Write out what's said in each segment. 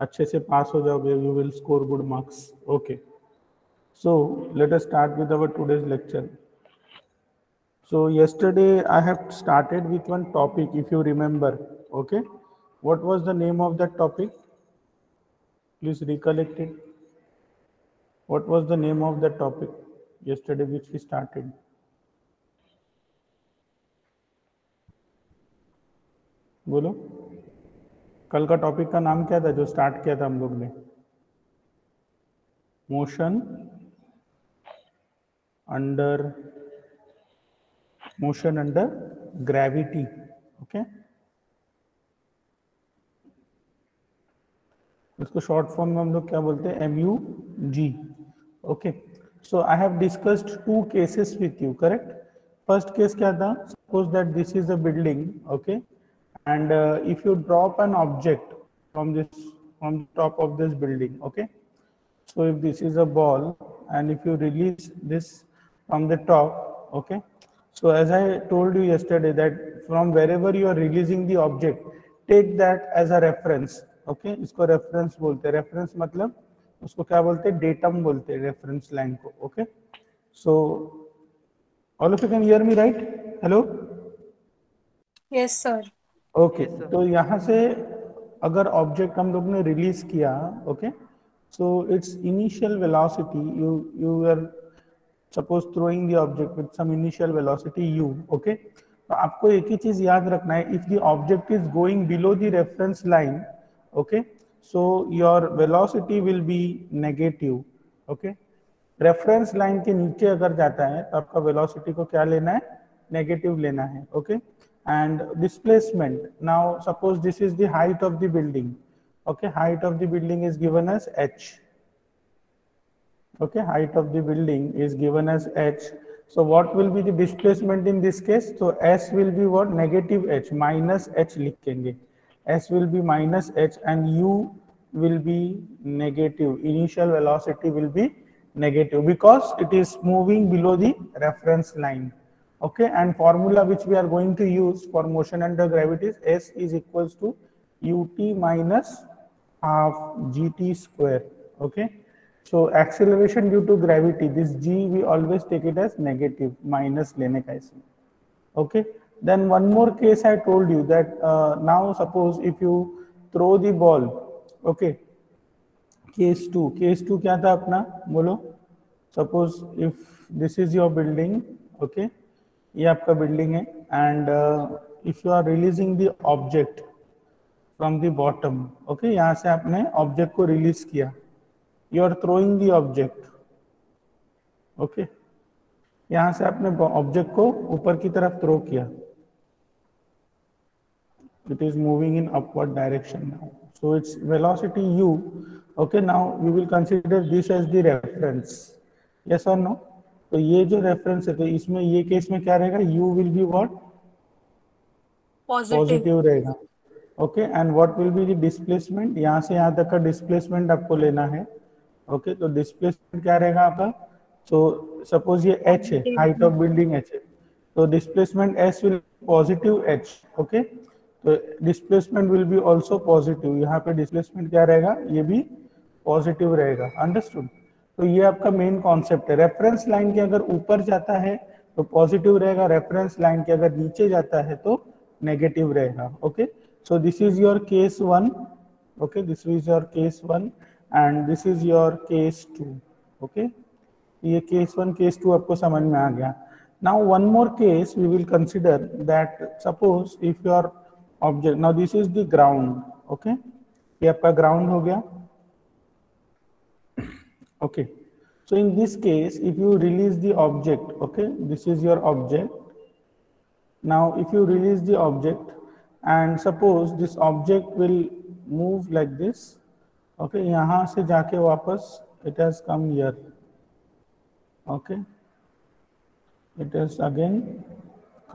अच्छे से पास हो जाओगे, you will score good marks. Okay, so let us start with our today's lecture. So yesterday I have started with one topic, if you remember. Okay, what was the name of that topic? Please recollect it. What was the name of that topic yesterday which we started? बोलो, कल का topic का नाम क्या था जो start किया था हम लोग ने? Motion under gravity. ओके, इसको शॉर्ट फॉर्म में हम लोग क्या बोलते हैं? MUG. Okay, so I have discussed 2 cases with you, correct? First case क्या था? Suppose that this is a building. Okay, and if you drop an object from the top of this building. Okay, so if this is a ball and if you release this from the top, okay, so as I told you yesterday that from wherever you are releasing the object, take that as a reference. Okay, इसको reference बोलते हैं. reference मतलब उसको क्या बोलते हैं? datum बोलते हैं reference line को. Okay, so all of you can hear me, right? Hello? Yes, sir. Okay, तो यहाँ से अगर ऑब्जेक्ट हम लोग ने रिलीज किया, okay, so it's initial velocity, you are suppose throwing the object with some initial velocity u. Okay, तो आपको एक ही चीज याद रखना है, if the object is going below the reference line, okay, so your velocity will be negative. Okay, reference line के नीचे अगर जाता है तो आपका वेलोसिटी को क्या लेना है? नेगेटिव लेना है. Okay, and displacement, now suppose this is the height of the building. Okay, height of the building is given as h. Okay, height of the building is given as h. So what will be the displacement in this case? So s will be what? Negative h, minus h लिखेंगे. S will be minus h and u will be negative. Initial velocity will be negative because it is moving below the reference line. Okay, and formula which we are going to use for motion under gravity is S is equals to ut minus half gt square. Okay, so acceleration due to gravity, this g we always take it as negative, minus लेने का इसमें. Okay, then one more case I told you that now suppose if you throw the ball. Okay, case 2 क्या था अपना? बोलो. Suppose if this is your building. Okay, ये आपका building है and if you are releasing the object from the bottom. Okay, यहाँ से आपने ऑब्जेक्ट को रिलीज किया, you are throwing the object. Okay, यहाँ से आपने ऑब्जेक्ट को ऊपर की तरफ थ्रो किया, it is moving in upward direction now, so its velocity u. Okay, now we will consider this as the reference. Yes or no? तो ये जो रेफरेंस है, तो इसमें ये केस में क्या रहेगा? u will be what? Positive. Positive रहेगा. Okay, and what will be the displacement? यहाँ से यहाँ तक का डिस्प्लेसमेंट आपको लेना है. ओके, तो डिस्प्लेसमेंट क्या रहेगा आपका? सो सपोज ये h है, हाइट ऑफ बिल्डिंग h है, तो displacement s will positive h. Okay, तो displacement will be also positive. यहाँ पे डिस्प्लेसमेंट क्या रहेगा? ये भी पॉजिटिव रहेगा. अंडरस्टूड? तो ये आपका मेन कॉन्सेप्ट है. रेफरेंस लाइन के अगर ऊपर जाता है तो पॉजिटिव रहेगा, रेफरेंस लाइन के अगर नीचे जाता है तो नेगेटिव रहेगा. Okay, so this is your case 1. Okay, this is your case 1 and this is your case 2. Okay, ये case 1 case 2 आपको समझ में आ गया. Now one more case we will consider that suppose if your object, now this is the ground. Okay, ये आपका ground हो गया. Okay, so in this case if you release the object, okay, this is your object. Now if you release the object and suppose this object will move like this. Okay, यहाँ से जाके वापस it has come here. Okay, it has again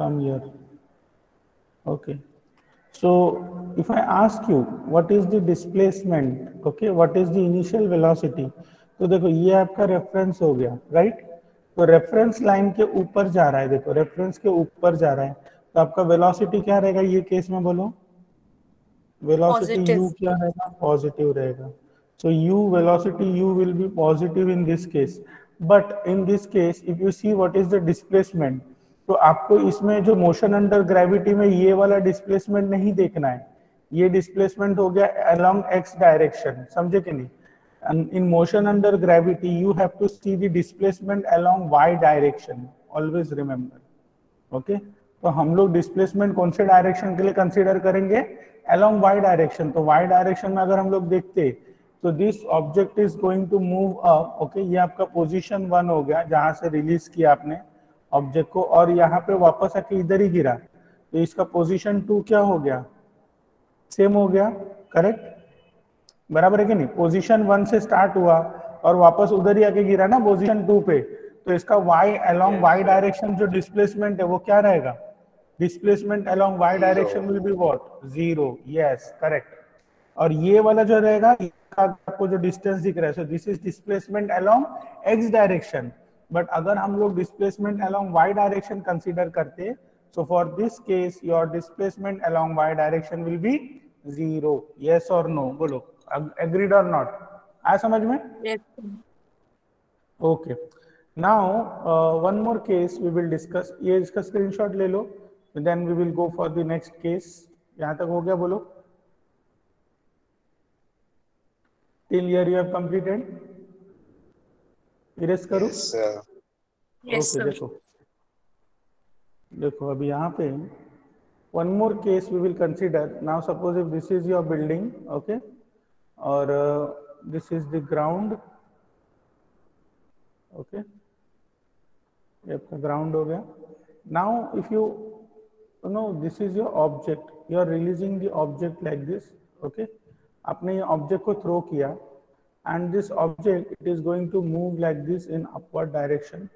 come here. Okay, so if I ask you what is the displacement, okay, what is the initial velocity, तो देखो ये आपका reference हो गया, राइट? तो रेफरेंस लाइन के ऊपर जा रहा है, देखो रेफरेंस के ऊपर जा रहा है, तो आपका वेलोसिटी क्या रहेगा ये केस में? बोलो. Velocity Positive. u क्या रहेगा, पॉजिटिव रहेगा. So u velocity u will be positive in this case. But in this case if you see what is the displacement, तो आपको इसमें जो मोशन अंडर ग्रेविटी में ये वाला डिस्प्लेसमेंट नहीं देखना है. ये डिस्प्लेसमेंट हो गया अलोंग एक्स डायरेक्शन, समझे कि नहीं. In motion under gravity you have to see the displacement along y direction, always remember. Okay तो हम लोग डिस्प्लेसमेंट कौन से डायरेक्शन के लिए कंसीडर करेंगे, अलोंग वाई डायरेक्शन. तो वाई डायरेक्शन में अगर हम लोग देखते तो this object is going to move up. Okay ये आपका पोजीशन 1 हो गया जहां से रिलीज किया आपने ऑब्जेक्ट को, और यहाँ पे वापस आके इधर ही गिरा. तो इसका पोजीशन 2 क्या हो गया, सेम हो गया. करेक्ट, बराबर है कि नहीं. पोजीशन 1 से स्टार्ट हुआ और वापस उधर ही आके गिरा ना पोजीशन 2 पे. तो इसका y अलोंग y डायरेक्शन जो डिस्प्लेसमेंट है वो क्या रहेगा, displacement along y direction will be what, 0. Yes correct. और ये वाला जो रहेगा आपको जो डिस्टेंस दिख रहा है, so this is displacement along x direction. But अगर हम लोग displacement along y direction consider करते, so for this case your displacement along y direction will be 0. Yes और नो बोलो, एग्रीड और नॉट, आया समझ में. Yes. Okay now one more case we will discuss. ये इसका स्क्रीनशॉट ले लो, then we will go for the next case. यहां तक हो गया बोलो, till here you have completed. Erase करो. Yes, okay sir. देखो देखो अभी यहाँ पे one more case we will consider. Now suppose if this is your building, okay, और this is the ground. Okay ये आपका ग्राउंड हो गया. Now if you know this is your object, you are releasing the object like this. Okay आपने ये object को throw किया and this object it is going to move like this in upward direction.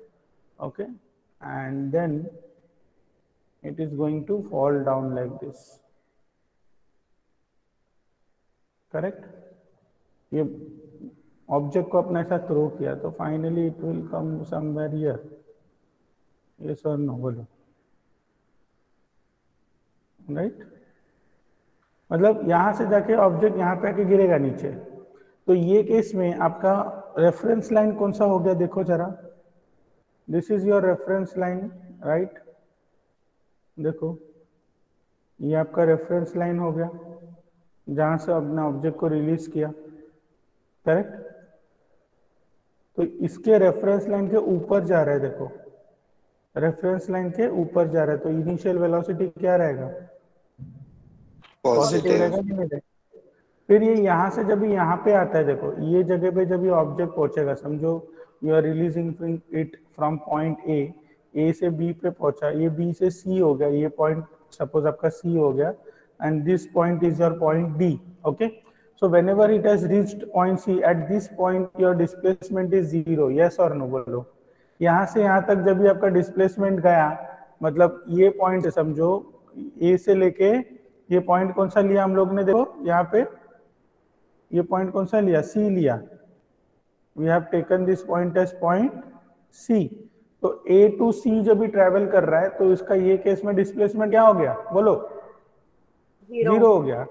Okay and then it is going to fall down like this. Correct, ये object को अपने ऐसा throw किया तो finally it will come somewhere here. Yes और no बोलो, right. मतलब यहां से जाके ऑब्जेक्ट यहाँ पे आके गिरेगा नीचे. तो ये केस में आपका रेफरेंस लाइन कौन सा हो गया, देखो जरा. This is your reference line, right. देखो ये आपका रेफरेंस लाइन हो गया जहां से अपने ऑब्जेक्ट को रिलीज किया. करेक्ट, तो इसके रेफरेंस लाइन के ऊपर जा रहा है. देखो रेफरेंस लाइन के ऊपर जा रहा है, तो इनिशियल वेलोसिटी क्या रहेगा, पॉजिटिव रहेगा कि नहीं रहेगा. फिर ये यहाँ से जब यहाँ पे आता है, देखो ये जगह पे जब ये ऑब्जेक्ट पहुंचेगा, समझो you are releasing it from point A से बी पे पहुंचा, ये बी से सी हो गया, ये पॉइंट सपोज आपका सी हो गया and this point is your point D. Okay so whenever it has reached point C, at this point your displacement is 0. Yes और नो बोलो. यहाँ से यहाँ तक जब भी आपका डिस्प्लेसमेंट गया, मतलब ये पॉइंट समझो ए से लेके ये पॉइंट कौन सा लिया हम लोग ने, देखो यहाँ पे ये पॉइंट कौन सा लिया, सी लिया. We have taken this point as point C. तो ए टू सी जब भी ट्रेवल कर रहा है तो इसका ये केस में डिस्प्लेसमेंट क्या हो गया, बोलो, 0 हो गया.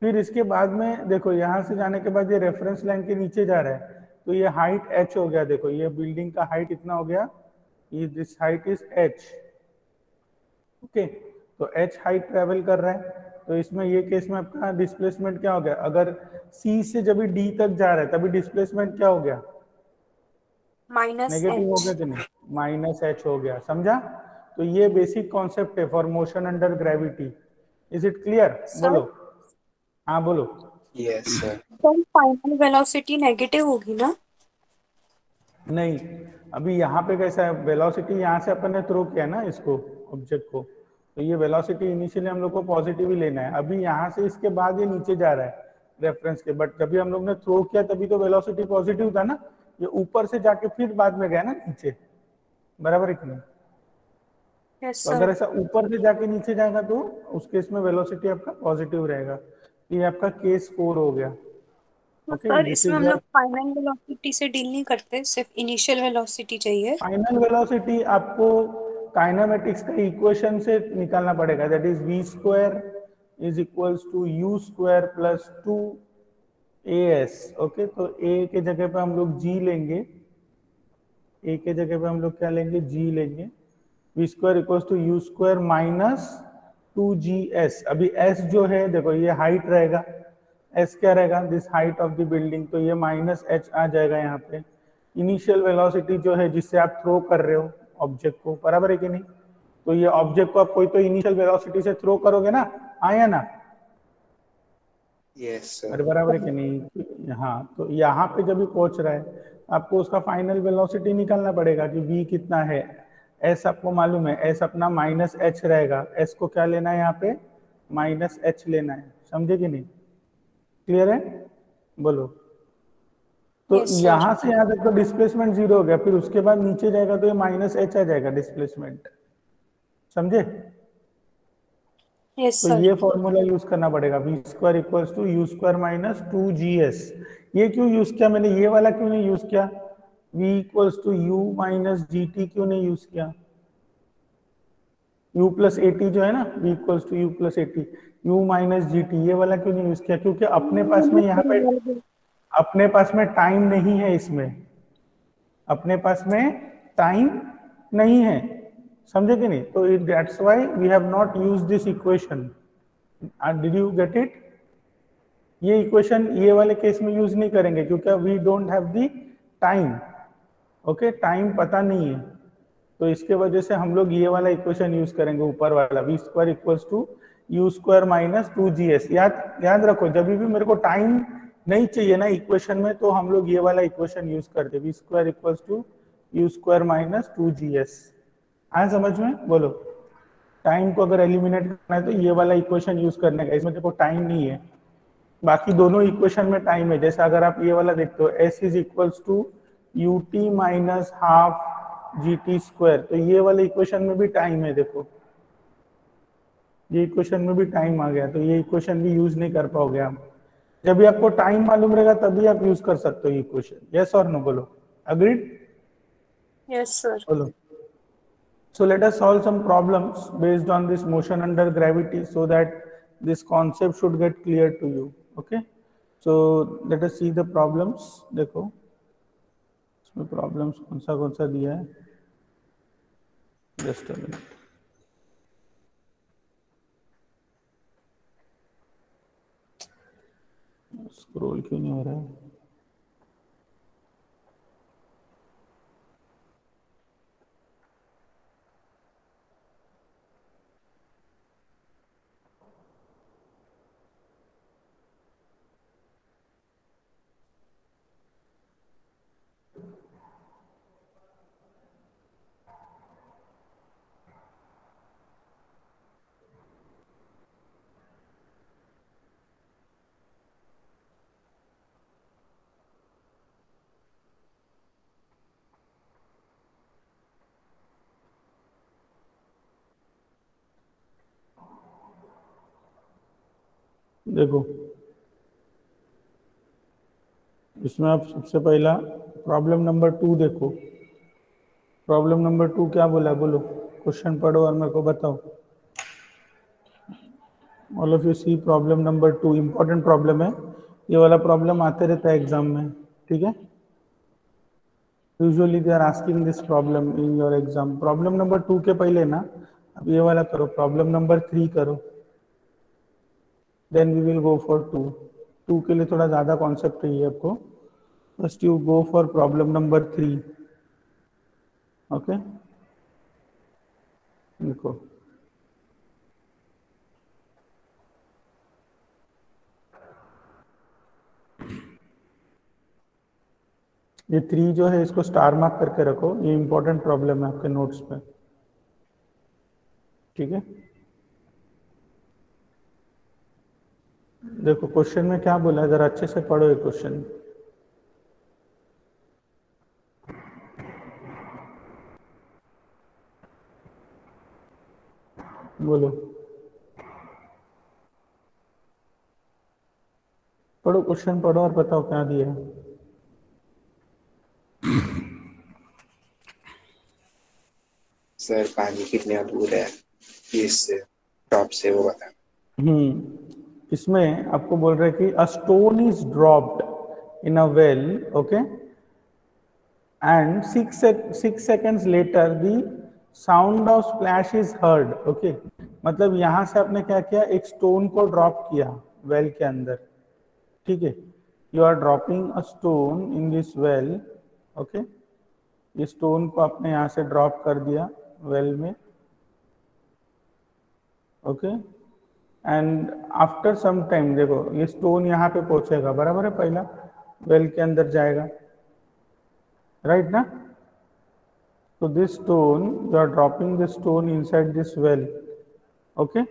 फिर इसके बाद में देखो यहाँ से जाने के बाद ये रेफरेंस लाइन के नीचे जा रहा है, तो ये हाइट h हो गया. देखो ये बिल्डिंग का हाइट कितना हो गया, ये this height is h. Okay तो h हाइट ट्रेवल कर रहा है, तो इसमें ये केस में आपका डिस्प्लेसमेंट क्या हो गया, अगर C से जब भी D तक जा रहा है तभी डिस्प्लेसमेंट क्या हो गया, नेगेटिव हो गया कि नहीं, -h हो गया. समझा. तो ये बेसिक कॉन्सेप्ट है for motion under gravity. Is it clear, बोलो. हाँ बोलो. Yes sir. तो फाइनल वेलोसिटी नेगेटिव होगी ना. नहीं, अभी यहाँ पे कैसा है, वेलोसिटी यहाँ से अपन ने थ्रो किया ना इसको ऑब्जेक्ट को, तो ये वेलोसिटी इनिशियली हम लोग को पॉजिटिव ही लेना है. अभी यहाँ से इसके बाद ये नीचे जा रहा है रेफरेंस के, बट जब भी हम लोग ने थ्रो किया तभी तो वेलोसिटी पॉजिटिव था ना. ये ऊपर से जाके फिर बाद में गया ना नीचे, बराबर है कि नहीं. yes, तो अगर ऐसा ऊपर से जाके नीचे जाएगा तो उस केस में वेलोसिटी आपका पॉजिटिव रहेगा. ये आपका केस 4 हो गया. सर इसमें हम लोग फाइनल वेलोसिटी से डील नहीं करते, सिर्फ इनिशियल वेलोसिटी चाहिए. फाइनल वेलोसिटी आपको काइनेमेटिक्स का इक्वेशन से निकालना पड़ेगा, that is v² is equals to u square plus 2as। Okay, तो a के जगह पे हम लोग g लेंगे, a के जगह पे हम लोग क्या लेंगे, g लेंगे। v square equals to u square minus 2gs। अभी s जो है देखो ये हाइट रहेगा, s क्या रहेगा, this height of the building, तो ये माइनस h आ जाएगा यहाँ पे। इनिशियल वेलोसिटी जो है जिससे आप थ्रो कर रहे हो ऑब्जेक्ट को, बराबर है कि नहीं, तो ये ऑब्जेक्ट को आप कोई तो इनिशियल वेलोसिटी से थ्रो करोगे ना, हाँ या ना? Yes sir. अरे बराबर है कि नहीं? हाँ, तो यहाँ पे जब भी पहुंच रहा है आपको उसका फाइनल वेलोसिटी निकालना पड़ेगा कि v कितना है। s आपको मालूम है, s अपना माइनस h रहेगा, s को क्या लेना है यहाँ पे, माइनस h लेना है, समझे कि नहीं? क्लियर है? बोलो। तो Yes, sir. यहाँ से यहाँ तक तो डिस्प्लेसमेंट 0 हो गया, फिर उसके बाद नीचे जाएगा तो ये माइनस h आ जाएगा डिस्प्लेसमेंट, समझे? Yes, तो sir. ये फॉर्मूला यूज करना पड़ेगा, v square equals to u square minus 2gs। ये क्यों यूज किया मैंने, ये वाला क्यों नहीं यूज किया, v equals to u minus gt क्यों नहीं यूज किया, u प्लस एटी जो है ना, v equals to u plus AT, u minus gt, ये वाला क्यों नहीं यूज किया? क्योंकि अपने पास में यहाँ पे अपने पास में टाइम नहीं है, इसमें अपने पास में टाइम नहीं है, समझे कि नहीं? तो that's why we have not used this equation. Did you get it? ये इक्वेशन ये वाले केस में यूज नहीं करेंगे क्योंकि we don't have the time. Okay, time पता नहीं है, तो इसके वजह से हम लोग ये वाला इक्वेशन यूज करेंगे, ऊपर वाला v square equals to u square minus 2gs। याद रखो, जब भी मेरे को टाइम नहीं चाहिए ना इक्वेशन में, तो हम लोग ये वाला इक्वेशन यूज करते, v square equals to u square minus 2gs। आया समझ में? बोलो। टाइम को अगर एलिमिनेट करना है तो ये वाला इक्वेशन यूज करने का, इसमें देखो टाइम नहीं है, बाकी दोनों इक्वेशन में टाइम है। जैसे अगर आप ये वाला देखते हो, s is equals to u t minus half g t square, तो ये वाले इक्वेशन में भी टाइम है, देखो ये इक्वेशन में भी टाइम आ गया, तो ये इक्वेशन भी यूज नहीं कर पाओगे आप। जब भी आपको टाइम मालूम रहेगा तभी आप यूज कर सकते हो ये इक्वेशन। यस और नो? बोलो। अग्रीड? Yes, sir. बोलो। So let us solve some problems based on this motion under gravity so that this concept should get clear to you. Okay, so let us see the problems. देखो इसमें problems कौन सा दिया है, just a minute. Scroll क्यों नहीं हो रहा है? देखो इसमें आप सबसे पहला प्रॉब्लम नंबर 2 देखो। प्रॉब्लम नंबर 2 क्या बोला, बोलो। क्वेश्चन पढ़ो और मेरे को बताओ। All of you see problem number 2, important problem है, ये वाला प्रॉब्लम आते रहता है एग्जाम में, ठीक है? Usually they are asking this problem in your exam. Problem number 2 के पहले ना अब ये वाला करो, प्रॉब्लम नंबर 3 करो, then we will go for 2। 2 के लिए थोड़ा ज़्यादा कॉन्सेप्ट चाहिए आपको। First you go for problem number 3। Okay, देखो ये 3 जो है इसको स्टार मार्क करके रखो, ये इंपॉर्टेंट प्रॉब्लम है आपके नोट्स पे, ठीक है? देखो क्वेश्चन में क्या बोला है, जरा अच्छे से पढ़ो ये क्वेश्चन। बोलो, पढ़ो क्वेश्चन, पढ़ो और बताओ क्या दिया है। सर पानी कितना दूर है इस टॉप से, वो बताना। इसमें आपको बोल रहे कि a stone is dropped in a well, okay, and 6 seconds later the sound of splash is heard, okay. मतलब यहां से आपने क्या किया, एक स्टोन को ड्रॉप किया वेल के अंदर, ठीक है। You are dropping a stone in this well, okay. ये स्टोन को आपने यहां से ड्रॉप कर दिया वेल में, okay. And after some time देखो ये स्टोन यहाँ पे पहुंचेगा, बराबर है, पहला वेल के अंदर जाएगा, राइट ना। So this stone, you are dropping the stone inside this well, okay,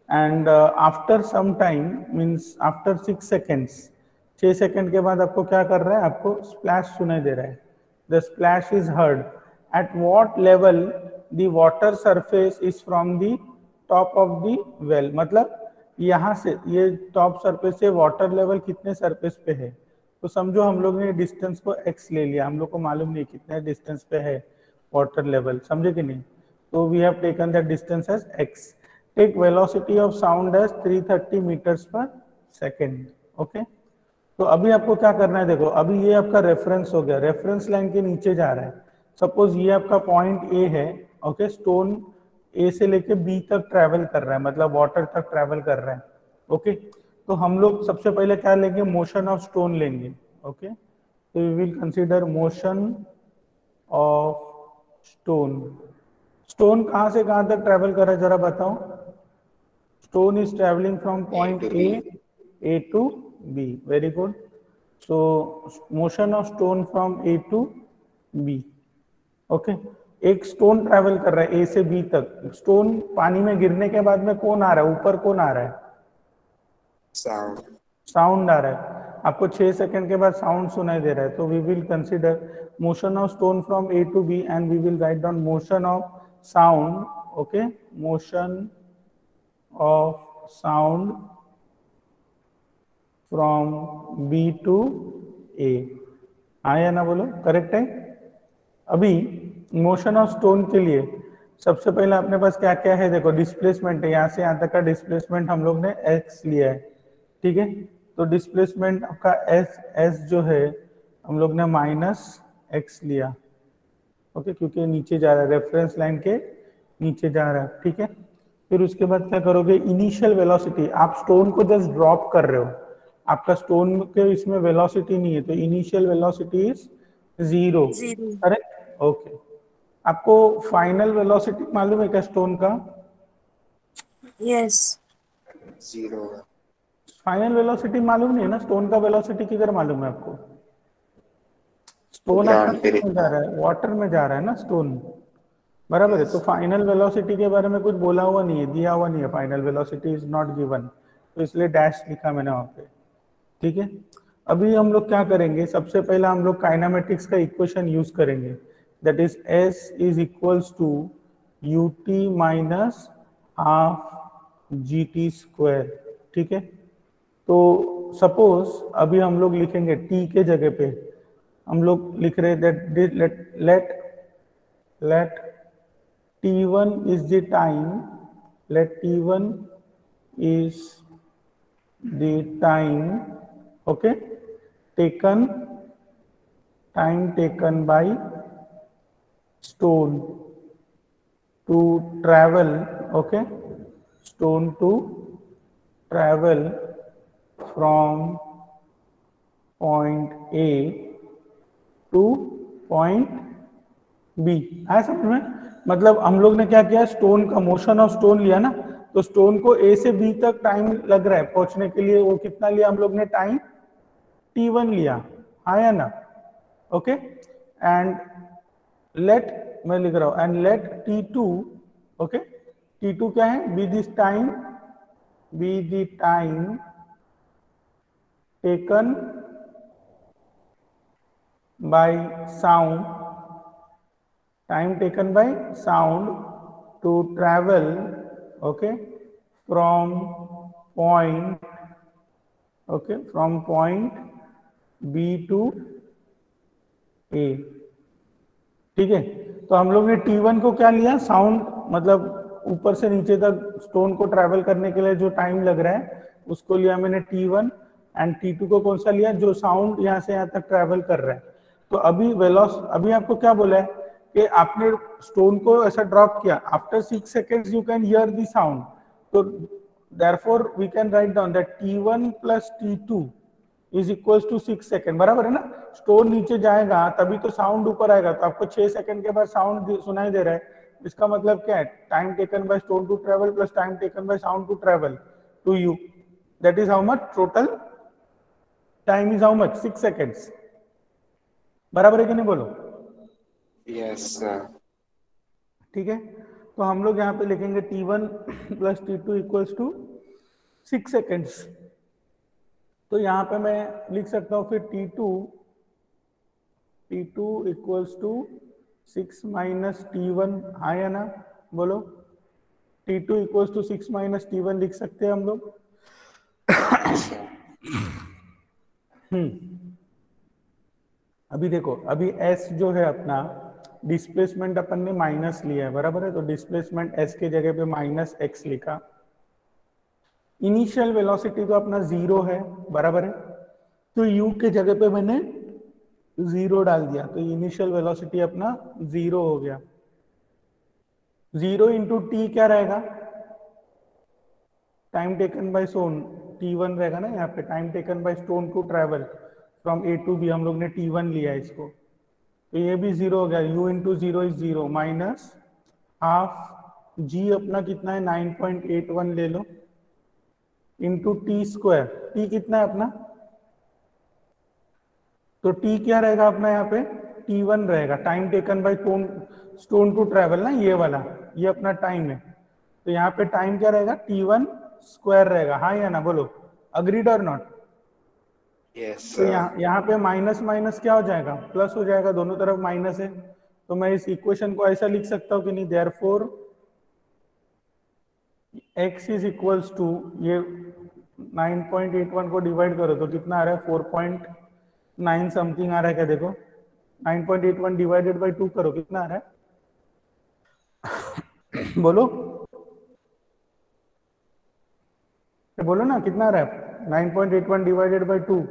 and after some time, means after 6 seconds, 6 second के बाद आपको क्या कर रहा है, आपको स्प्लैश सुनाई दे रहा है। The splash is heard at what level the water surface is from the top of the well. मतलब यहाँ से ये टॉप सरफेस से वाटर लेवल कितने सरफेस पे है, तो समझो हम लोग ने डिस्टेंस को x ले लिया, हम लोग को मालूम नहीं कितने डिस्टेंस पे है वाटर लेवल, समझे कि नहीं। तो we have taken that distance as x। Take velocity of sound as 330 meters per second, okay. तो अभी आपको क्या करना है, देखो अभी ये आपका रेफरेंस हो गया, रेफरेंस लाइन के नीचे जा रहा है। सपोज ये आपका पॉइंट ए है, ओके, स्टोन ए से लेके बी तक ट्रेवल कर रहा है, मतलब वाटर तक ट्रेवल कर रहा है, ओके। तो हम लोग सबसे पहले क्या लेंगे, मोशन ऑफ स्टोन लेंगे, ओके। तो we will consider motion of stone. Stone कहां से कहां तक ट्रेवल कर रहा है, जरा बताओ। Stone is travelling from point A to B, very good. So motion of stone from A to B, okay. एक स्टोन ट्रेवल कर रहा है ए से बी तक। स्टोन पानी में गिरने के बाद में कौन आ रहा है, ऊपर कौन आ रहा है, साउंड, साउंड आ रहा है। आपको 6 सेकंड के बाद साउंड सुनाई दे रहा है, तो we will consider motion of stone from A to B and we will write down motion of sound, okay, motion of sound from B to A. आया ना, बोलो करेक्ट है। अभी मोशन ऑफ स्टोन के लिए सबसे पहले अपने पास क्या क्या है, देखो डिस्प्लेसमेंट है, यहाँ से यहाँ तक का डिस्प्लेसमेंट हम लोग ने x लिया है, ठीक है। तो डिस्प्लेसमेंट आपका s जो है हम लोग ने -x लिया, ओके, क्योंकि नीचे जा रहा है, रेफरेंस लाइन के नीचे जा रहा है, ठीक है। फिर उसके बाद क्या करोगे, इनिशियल वेलोसिटी, आप स्टोन को जस्ट ड्रॉप कर रहे हो, आपका स्टोन के इसमें वेलोसिटी नहीं है, तो initial velocity is 0, correct, okay. आपको फाइनल वेलोसिटी मालूम है क्या स्टोन का? यस, 0। फाइनल वेलोसिटी मालूम नहीं है ना, स्टोन का वेलोसिटी किधर मालूम है आपको? स्टोन आपका किधर जा रहा है, वाटर में जा रहा है ना स्टोन, बराबर है। तो फाइनल वेलोसिटी के बारे में कुछ बोला हुआ नहीं है, दिया हुआ नहीं है, final velocity is not given, तो इसलिए डैश लिखा मैंने वहां पे, ठीक है। अभी हम लोग क्या करेंगे, सबसे पहला हम लोग काइनेमेटिक्स का इक्वेशन यूज करेंगे, that is s is equals to ut minus half gt square, ठीक है। तो सपोज अभी हम लोग लिखेंगे t के जगह पे हम लोग लिख रहे that let t1 is the time, let t1 is the time, okay, time taken by stone to travel, okay, stone to travel from point A to point B। आया समझ में? मतलब हम लोग ने क्या किया, स्टोन का मोशन ऑफ स्टोन लिया ना, तो स्टोन को ए से बी तक टाइम लग रहा है पहुंचने के लिए, वो कितना लिया हम लोग ने, टाइम t1 लिया, आया ना, ओके। एंड लेट, मैं लिख रहा हूं, and let t2, okay, t2 क्या है, be the time taken by sound, time taken by sound to travel, okay, from point, okay, from point B to A, ठीक है। तो हम लोग ने T1 को क्या लिया, साउंड, मतलब ऊपर से नीचे तक स्टोन को ट्रैवल करने के लिए जो टाइम लग रहा है उसको लिया मैंने T1 एंड T2 को कौन सा लिया, जो साउंड यहाँ से यहाँ तक ट्रैवल कर रहा है। तो अभी आपको क्या बोला है कि आपने स्टोन को ऐसा ड्रॉप किया, after 6 seconds you can hear the sound, तो therefore we can write down that T1 plus T2 is equals to 6 second, बराबर है ना। स्टोन नीचे जाएगा तभी तो साउंड ऊपर आएगा, तो आपको 6 सेकेंड के बाद साउंड सुनाई दे रहा है, इसका मतलब क्या है, time taken by stone to travel plus time taken by sound to travel to you, that is how much, total time is how much, 6 seconds, बराबर है कि नहीं, बोलो। Yes sir. ठीक है, तो हम लोग यहाँ पे लिखेंगे T1 plus T2 equals to 6 seconds. तो यहाँ पे मैं लिख सकता हूँ फिर T2 equals to 6 minus T1, हाँ या ना, बोलो। T2 equals to 6 minus T1 लिख सकते हैं हम लोग। अभी देखो, अभी S जो है अपना डिस्प्लेसमेंट अपन ने माइनस लिया है, बराबर है, तो डिस्प्लेसमेंट S के जगह पे माइनस x लिखा। इनिशियल वेलोसिटी तो अपना 0 है, बराबर है, तो u के जगह पे मैंने 0 डाल दिया, तो इनिशियल वेलोसिटी अपना 0 हो गया। 0 इंटू टी क्या रहेगा, time taken by stone, T1 रहेगा ना यहाँ पे, time taken by stone to travel from A to B, हम लोग ने T1 लिया है इसको, तो ये भी 0 हो गया, u into 0 is 0 minus half g अपना कितना है 9.81 ले लो, इंटू टी स्क्वायर, टी कितना है अपना, तो टी क्या रहेगा अपना यहाँ पे T1 रहेगा, time taken by stone to travel ना, ये वाला, ये अपना टाइम है, तो यहाँ पे टाइम क्या रहेगा T1 स्क्वायर रहेगा, हाँ या ना, बोलो, अग्रीड और नॉट। यस तो यहाँ पे माइनस माइनस क्या हो जाएगा, प्लस हो जाएगा, दोनों तरफ माइनस है, तो मैं इस इक्वेशन को ऐसा लिख सकता हूँ कि नहीं, therefore x is equals to, ये 9.81 को डिवाइड करो तो कितना आ रहा है, 4.9 समथिंग आ रहा है क्या, देखो 9.81 डिवाइडेड बाय 2 करो, कितना आ रहा है बोलो, बोलो ना कितना आ रहा है, 9.81 डिवाइडेड बाय 2,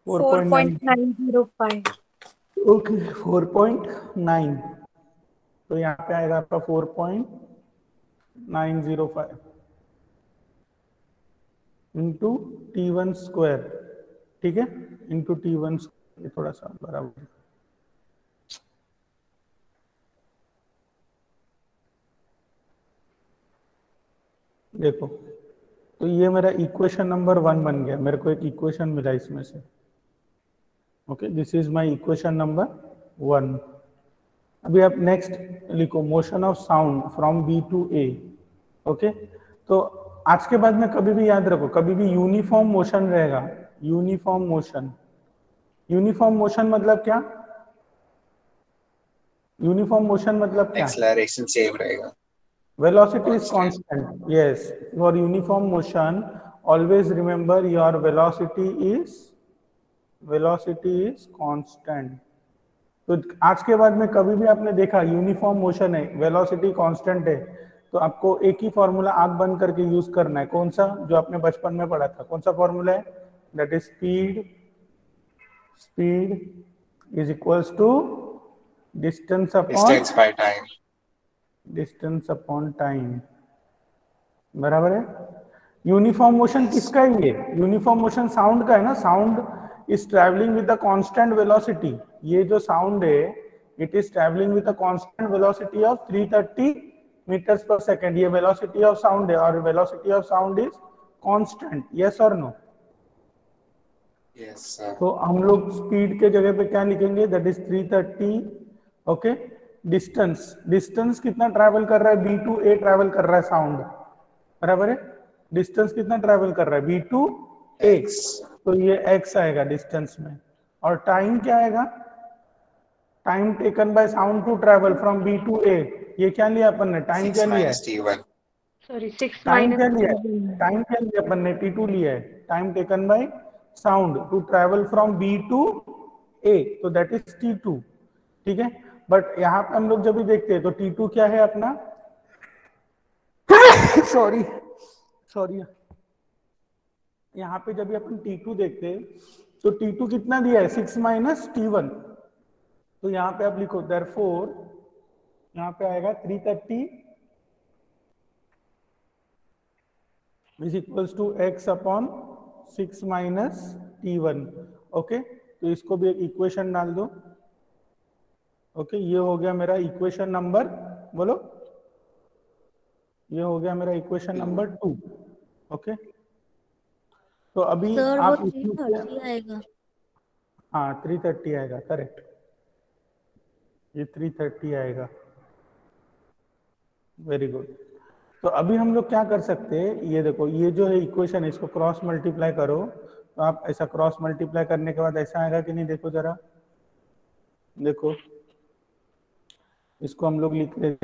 4.905। ओके, 4.9, तो यहाँ पे आएगा आपका 4.905 इंटू T1 स्क्वायर, ठीक है, इंटू T1 स्क्वायर, थोड़ा सा बराबर, देखो, तो ये मेरा इक्वेशन नंबर 1 बन गया, मेरे को एक इक्वेशन मिला इसमें से, okay, this is my equation number 1। अभी आप नेक्स्ट लिखो, motion of sound from B to A, okay, तो आज के बाद में कभी भी याद रखो, कभी भी यूनिफॉर्म मोशन रहेगा, यूनिफॉर्म मोशन, यूनिफॉर्म मोशन मतलब क्या, यूनिफॉर्म मोशन मतलब क्या, एक्सेलरेशन सेम रहेगा, velocity is constant, yes, for uniform motion always remember your velocity is constant। तो आज के बाद में कभी भी आपने देखा यूनिफॉर्म मोशन है, वेलोसिटी कांस्टेंट है, तो आपको एक ही फॉर्मूला आंख बंद करके यूज करना है, कौन सा, जो आपने बचपन में पढ़ा था, कौन सा फॉर्मूला है, that is speed is equals to distance upon time, बराबर है। यूनिफॉर्म मोशन किसका है, ये यूनिफॉर्म मोशन साउंड का है ना, sound is travelling with the constant velocity, ये जो साउंड है it is travelling with the constant velocity of 330 meters per second, ये वेलोसिटी ऑफ साउंड है, और velocity of sound is constant, yes और नो, यस सर। तो हम लोग स्पीड के जगह पे क्या लिखेंगे, दैट इज 330, ओके। डिस्टेंस कितना ट्रैवल कर रहा है, B टू A ट्रैवल कर रहा है साउंड, बराबर है, डिस्टेंस कितना ट्रैवल कर रहा है, B टू A, तो ये x आएगा डिस्टेंस में, और टाइम क्या आएगा, time taken by sound to travel from B to A, ये क्या लिया अपन ने, टाइम क्या लिया है, सॉरी 6 टाइम क्या लिया है, माइनस, टाइम क्या लिया अपन ने, T2 लिया है, time taken by sound to travel from B to A, तो दैट इज T2, ठीक है। बट यहाँ पे हम लोग जब भी देखते हैं तो T2 क्या है अपना, सॉरी सॉरी, यहाँ पे जब भी अपन T2 देखते हैं तो T2 कितना दिया है 6 माइनस T1, तो यहाँ पे आप लिखो देयरफॉर यहाँ पे आएगा 330 is equals to x upon 6 minus T1। Okay, तो इसको भी एक इक्वेशन डाल दो। ओके, ये हो गया मेरा इक्वेशन नंबर, बोलो, ये हो गया मेरा इक्वेशन नंबर 2। ओके, तो अभी सर वो आप 330 आएगा। हाँ 330 आएगा, करेक्ट, ये 330 आएगा, वेरी गुड। तो अभी हम लोग क्या कर सकते हैं, ये देखो, ये जो है इक्वेशन, इसको क्रॉस मल्टीप्लाई करो, तो आप ऐसा क्रॉस मल्टीप्लाई करने के बाद ऐसा आएगा कि नहीं, देखो जरा, देखो इसको हम लोग लिख रहे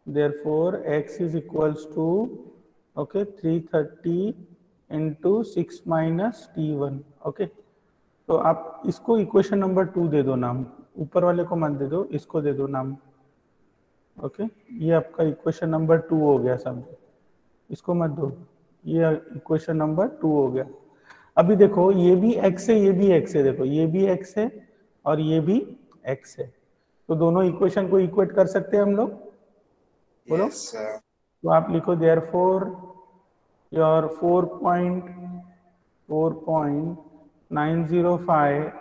therefore x is equals to okay 330 into 6 minus T1। Okay, तो आप इसको इक्वेशन नंबर 2 दे दो नाम, ऊपर वाले को मत दे दो, इसको दे दो नाम। ओके, ये आपका इक्वेशन नंबर 2 हो गया, समझो, इसको मत दो, ये इक्वेशन नंबर 2 हो गया। अभी देखो ये भी x है, ये भी x है, देखो ये भी x है और ये भी x है, तो दोनों इक्वेशन को इक्वेट कर सकते हैं हम लोग, बोलो। Yes, sir. तो आप लिखो therefore your 4.905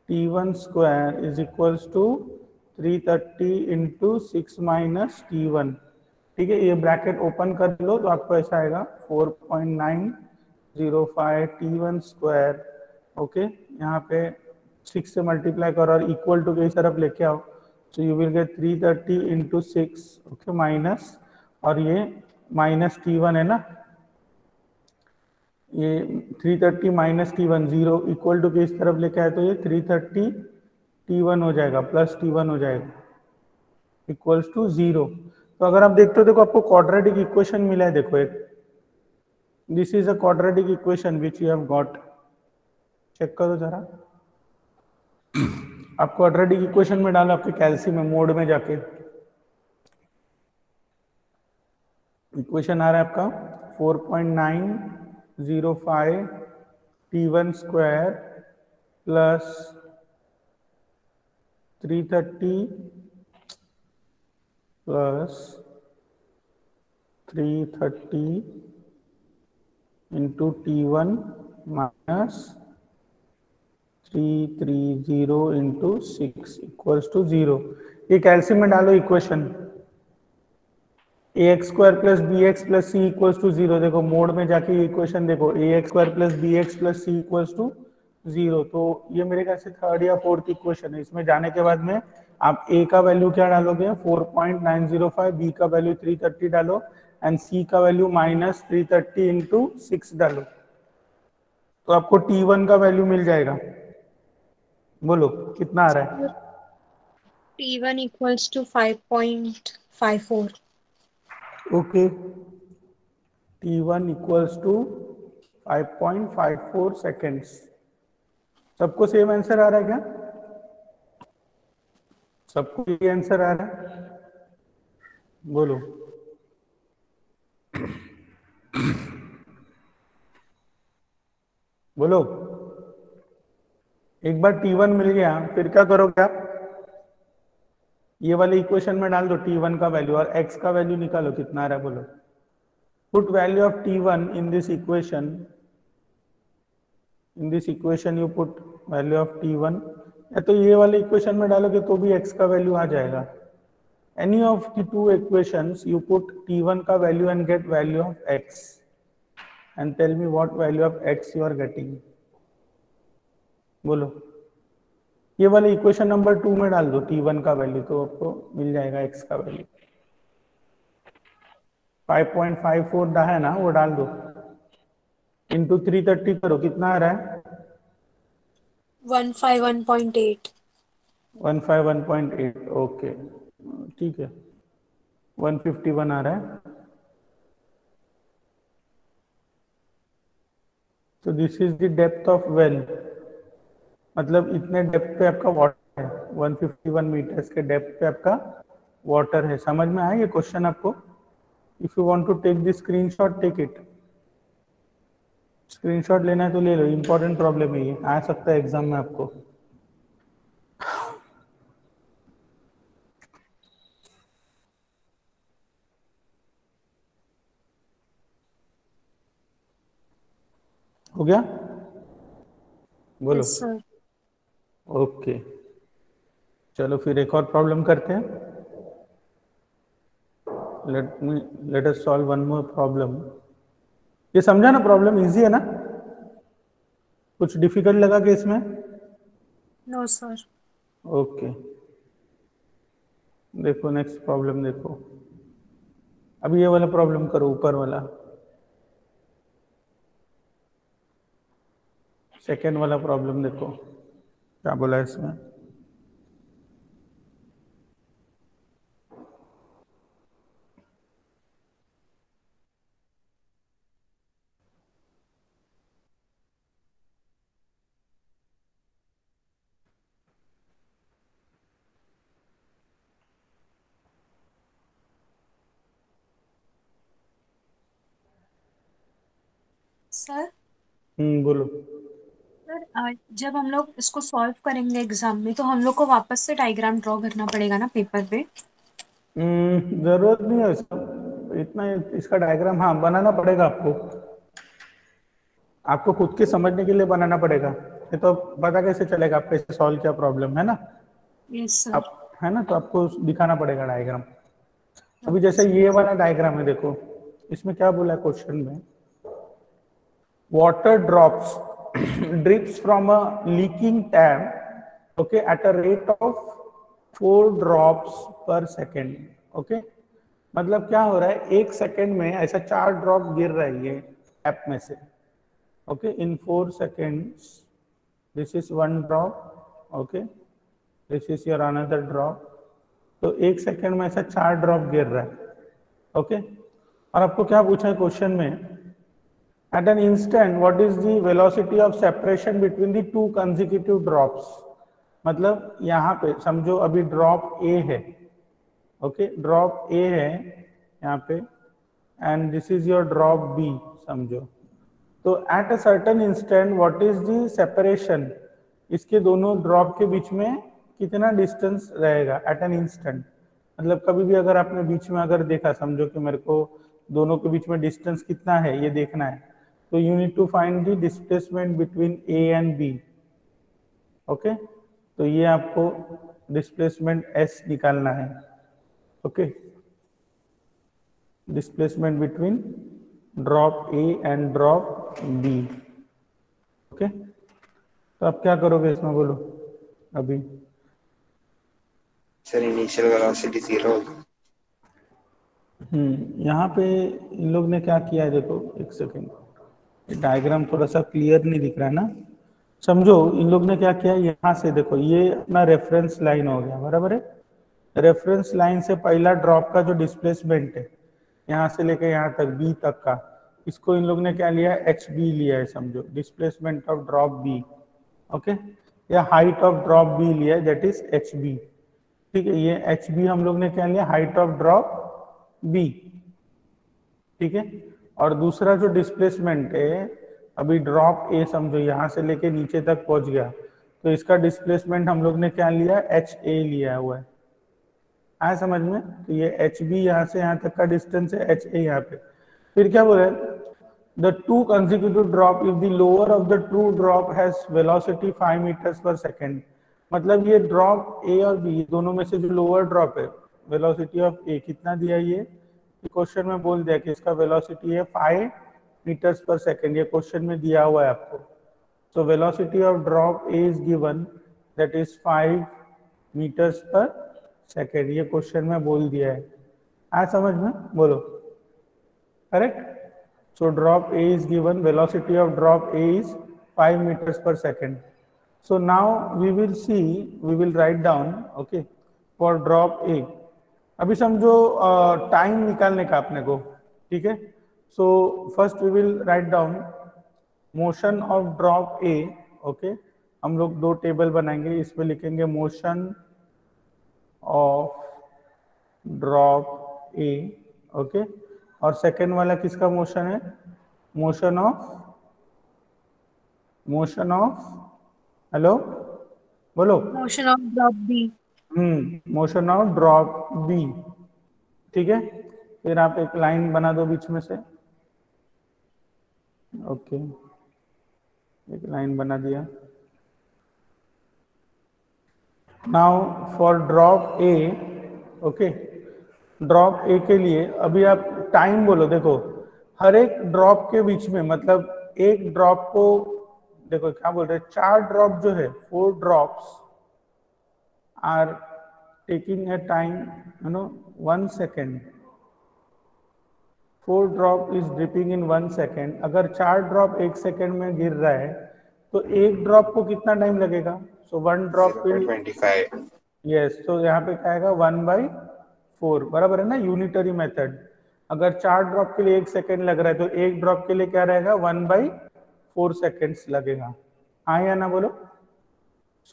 T1 square is equals to 330 into 6 minus T1। ठीक है, ये ब्रैकेट ओपन कर लो तो आपको ऐसा आएगा 4.905 T1 स्क्वायर। ओके, यहाँ पे 6 से मल्टीप्लाई करो और इक्वल टू के इस तरफ लेके आओ, so you will get 330 into 6, okay, minus, और ये माइनस T1 है ना, ये 330 माइनस T1 0 इक्वल टू के इस तरफ लेके आए तो ये 330 T1 हो जाएगा प्लस T1 हो जाएगा इक्वल्स टू 0। तो अगर आप देखते हो, देखो आपको क्वाड्रेटिक इक्वेशन मिला है, देखो एक, this is a quadratic equation which you have got, check करो जरा, आप क्वाड्रेटिक इक्वेशन में डालो आपके कैल्शियम में मोड में जाके, इक्वेशन आ रहा है आपका 4.905 T1 square plus 330 plus 330 into T1 minus 330 into 6 equals to 0। ये कैल्शियम में डालो equation, ax square plus b x plus c equals to 0। देखो मोड में जाके ये इक्वेशन देखो, ax square plus b x plus c equals to 0। तो ये मेरे ख्याल से थर्ड या फोर्थ इक्वेशन है। इसमें जाने के बाद में आप a का वैल्यू क्या डालोगे 4.905, b का वैल्यू 330 डालो एंड c का वैल्यू माइनस 330 इंटू 6 डालो, तो आपको T1 का वैल्यू मिल जाएगा। बोलो कितना आ रहा है? T1 equals to 5.54. ओके, T1 इक्वल्स टू 5.54 सेकेंड्स। सबको सेम आंसर आ रहा है क्या? सबको ये आंसर आ रहा है? बोलो। बोलो। एक बार T1 मिल गया फिर क्या करोगे आप? ये वाले इक्वेशन में डाल दो T1 का वैल्यू और x का वैल्यू निकालो कितना आ रहा है, बोलो। Put value of T1 in this equation, in this equation you put value of T1, या तो ये वाले इक्वेशन में डालोगे तो भी x का वैल्यू आ जाएगा। Any of the two equations you put T1 का value and get value of x and tell me what value of x you are getting. बोलो। ये वाले इक्वेशन नंबर 2 में डाल दो T1 का वैल्यू, तो आपको मिल जाएगा x का वैल्यू। 5.54 है ना, वो डाल दो, इंटू 330 करो, कितना आ रहा है? 151.8. 151.8, ओके ठीक है, 151 आ रहा है। तो this is the depth of well, मतलब इतने डेप्थ पे आपका वाटर है, 151 मीटर्स के डेप्थ पे आपका वाटर है। समझ में आया ये क्वेश्चन आपको? If you want to take this screenshot, take it. Screenshot लेना है तो ले लो, इंपॉर्टेंट प्रॉब्लम है ये, आ सकता है एग्जाम में आपको। हो गया? बोलो। Yes sir. ओके, चलो फिर एक और प्रॉब्लम करते हैं। Let us solve one more problem. ये समझा ना? प्रॉब्लम इजी है ना? कुछ डिफिकल्ट लगा कि इसमें? No sir. ओके, देखो नेक्स्ट प्रॉब्लम देखो। अब ये वाला प्रॉब्लम करो, ऊपर वाला, सेकेंड वाला प्रॉब्लम देखो क्या बोला है इसमें। सर बोलो। सर जब हम लोग इसको सॉल्व करेंगे एग्जाम में तो हम लोग को वापस से डायग्राम ड्रॉ करना पड़ेगा ना पेपर पे? जरूरत नहीं है इसका, इतना इसका डायग्राम हाँ बनाना पड़ेगा आपको, आपको खुद के समझने के लिए बनाना पड़ेगा। ये तो पता कैसे चलेगा आप कैसे सॉल्व किया प्रॉब्लम, है ना? Yes sir. आप, है ना, तो आपको दिखाना पड़ेगा डायग्राम। अभी जैसे ये वाला डायग्राम है देखो, इसमें क्या बोला है क्वेश्चन में, water drops drips from a leaking tap okay at a rate of 4 drops पर सेकेंड। ओके, मतलब क्या हो रहा है, एक सेकेंड में ऐसा 4 ड्रॉप गिर रहा है ये टैप में से। Okay, in 4 seconds this is 1 drop, okay, this is your another drop. तो एक सेकेंड में ऐसा 4 ड्रॉप गिर रहा है। ओके, और आपको क्या पूछा है क्वेश्चन में, at an instant what is the velocity of separation between the 2 consecutive drops. मतलब यहाँ पे समझो अभी ड्रॉप ए है, ओके, ड्रॉप ए है यहाँ पे, and this is your drop B समझो। तो at a certain instant what is the separation, इसके दोनों ड्रॉप के बीच में कितना डिस्टेंस रहेगा एट एन इंस्टेंट। मतलब कभी भी अगर आपने बीच में अगर देखा, समझो कि मेरे को दोनों के बीच में डिस्टेंस कितना है ये देखना है, तो you need to find the displacement between A and B. Okay, तो ये आपको डिस्प्लेसमेंट एस निकालना है। Okay, displacement between drop A and drop B. Okay, तो आप क्या करोगे इसमें बोलो अभी? सर इनिशियल वेलोसिटी 0 होगी। यहाँ पे इन लोग ने क्या किया है देखो, एक सेकेंड, डायग्राम थोड़ा सा क्लियर नहीं दिख रहा है ना। समझो इन लोग ने क्या किया, यहाँ से देखो ये अपना रेफरेंस लाइन हो गया, बराबर है। रेफरेंस लाइन से पहला ड्रॉप का जो डिस्प्लेसमेंट है यहाँ से लेकर यहाँ तक बी तक का, इसको इन लोग ने क्या लिया, एच बी लिया है समझो, displacement of drop B. Okay, या हाइट ऑफ ड्रॉप बी लिया है, दैट इज एच बी। ठीक है, ये एच बी हम लोग ने क्या लिया, हाइट ऑफ ड्रॉप बी। ठीक है, और दूसरा जो डिस्प्लेसमेंट है, अभी ड्रॉप ए समझो यहाँ से लेके नीचे तक पहुंच गया, तो इसका डिस्प्लेसमेंट हम लोग ने क्या लिया, एच ए लिया हुआ है। आया समझ में? तो ये एच बी यहाँ से यहाँ तक का डिस्टेंस है, एच ए यहाँ पे। फिर क्या बोले, the two consecutive drop if the lower of the true drop has velocity 5 meters per second. मतलब ये ड्रॉप ए और बी दोनों में से जो लोअर ड्रॉप है, वेलोसिटी ऑफ ए कितना दिया, ये क्वेश्चन में बोल दिया कि इसका वेलोसिटी है 5 मीटर्स पर सेकेंड, ये क्वेश्चन में दिया हुआ है आपको। So velocity of drop A is given, that is 5 meters per second, ये क्वेश्चन में बोल दिया है। आज समझ में बोलो, correct? So drop A is given, velocity of drop A is 5 meters per second. So now we will see, we will write down, okay, for drop A. अभी समझो टाइम निकालने का अपने को, ठीक है। So first we will write down motion of drop A, okay, हम लोग दो टेबल बनाएंगे, इसमें लिखेंगे motion of drop A, okay, और सेकेंड वाला किसका मोशन है? मोशन ऑफ हेलो बोलो। Motion of drop B. Motion of drop B, ठीक है। फिर आप एक लाइन बना दो बीच में से, ओके, एक लाइन बना दिया। Now for drop A, okay, drop A के लिए अभी आप टाइम बोलो। देखो हर एक ड्रॉप के बीच में, मतलब एक ड्रॉप को, देखो क्या बोल रहे हैं, 4 ड्रॉप जो है, 4 drops are taking a time 1 second. 4 drop is dripping in 1 second. अगर 4 ड्रॉप 1 सेकेंड में गिर रहा है तो एक ड्रॉप को कितना टाइम लगेगा? सो 1 ड्रॉप विल 0.25। यस, तो यहाँ पे क्या आएगा 1/4, बराबर है ना, यूनिटरी मेथड। अगर 4 ड्रॉप के लिए 1 सेकेंड लग रहा है तो एक ड्रॉप के लिए क्या रहेगा? 1/4 सेकेंड्स लगेगा। हाँ या ना बोलो।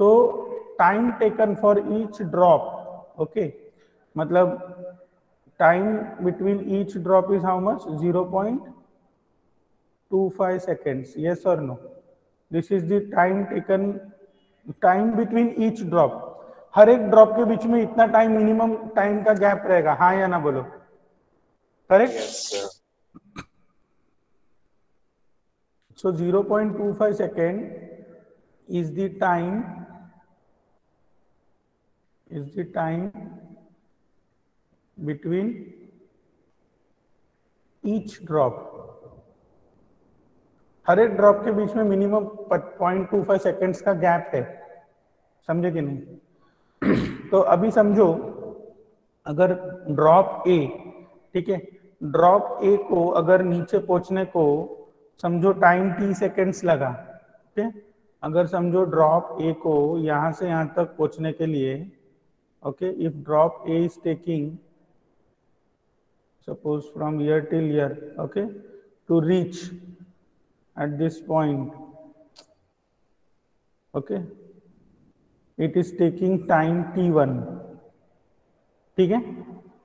So time taken for each drop, okay, मतलब time between each drop is how much? 0.25 seconds. Yes or no? This is the time taken, time between each drop. हर एक ड्रॉप के बीच में इतना टाइम, मिनिमम टाइम का gap रहेगा। हाँ या ना बोलो, correct? Yes, sir. So 0.25 second is the time between each drop. हर एक ड्रॉप के बीच में मिनिमम 0.25 सेकेंड्स का गैप है, समझे कि नहीं? तो अभी समझो, अगर ड्रॉप ए, ठीक है, ड्रॉप ए को अगर नीचे पहुंचने को समझो टाइम t सेकेंड्स लगा, ठीक है, अगर समझो ड्रॉप ए को यहां से यहां तक पहुंचने के लिए, okay, if drop A is taking suppose from here till here, okay, to reach at this point, okay, it is taking time t1, ठीक है।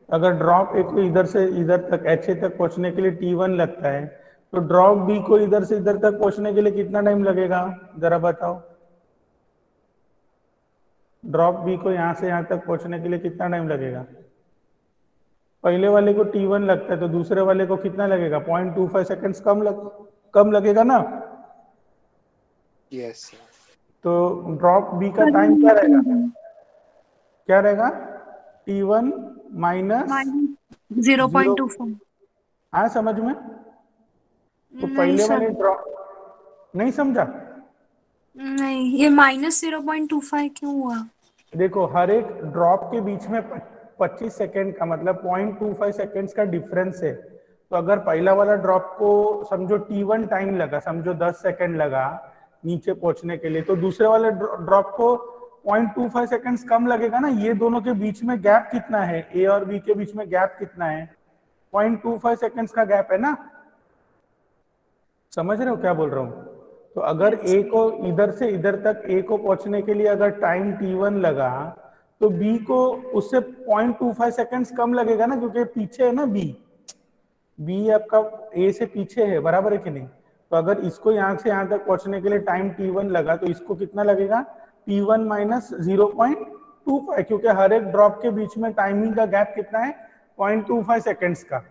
अगर ड्रॉप ए को इधर से इधर तक एच ए तक पहुंचने के लिए t1 लगता है, तो ड्रॉप बी को इधर से इधर तक पहुंचने के लिए कितना टाइम लगेगा? जरा बताओ, ड्रॉप बी को यहां से यहां तक पहुंचने के लिए कितना टाइम लगेगा? पहले वाले को t1 लगता है तो दूसरे वाले को कितना लगेगा? 0.25 सेकेंड्स कम लगेगा ना। Yes, sir. तो ड्रॉप बी का टाइम क्या रहेगा? क्या रहेगा? t1 minus 0.25। हाँ, समझ में? तो नहीं पहले सर, वाले ड्रॉप नहीं समझा? नहीं, ये -0.25 क्यों हुआ? देखो हर एक ड्रॉप के बीच में 25 सेकेंड का मतलब 0.25 सेकेंड्स का डिफरेंस है। तो अगर पहला वाला ड्रॉप को समझो t1 टाइम लगा, समझो 10 सेकेंड लगा नीचे पहुंचने के लिए, तो दूसरे वाले ड्रॉप को 0.25 सेकेंड्स कम लगेगा ना। ये दोनों के बीच में गैप कितना है? ए और बी के बीच में गैप कितना है? 0.25 सेकेंड्स का गैप है ना। समझ रहे हो क्या बोल रहा हूँ? तो अगर ए को इधर से इधर तक ए को पहुंचने के लिए अगर टाइम t1 लगा, तो बी को उससे 0.25 सेकेंड्स कम लगेगा ना, क्योंकि पीछे है ना बी आपका ए से पीछे है, बराबर है कि नहीं? तो अगर इसको यहाँ से यहाँ तक पहुंचने के लिए टाइम t1 लगा, तो इसको कितना लगेगा? t1 माइनस 0.25, क्योंकि हर एक ड्रॉप के बीच में टाइमिंग का गैप कितना है? 0.25 सेकेंड्स का।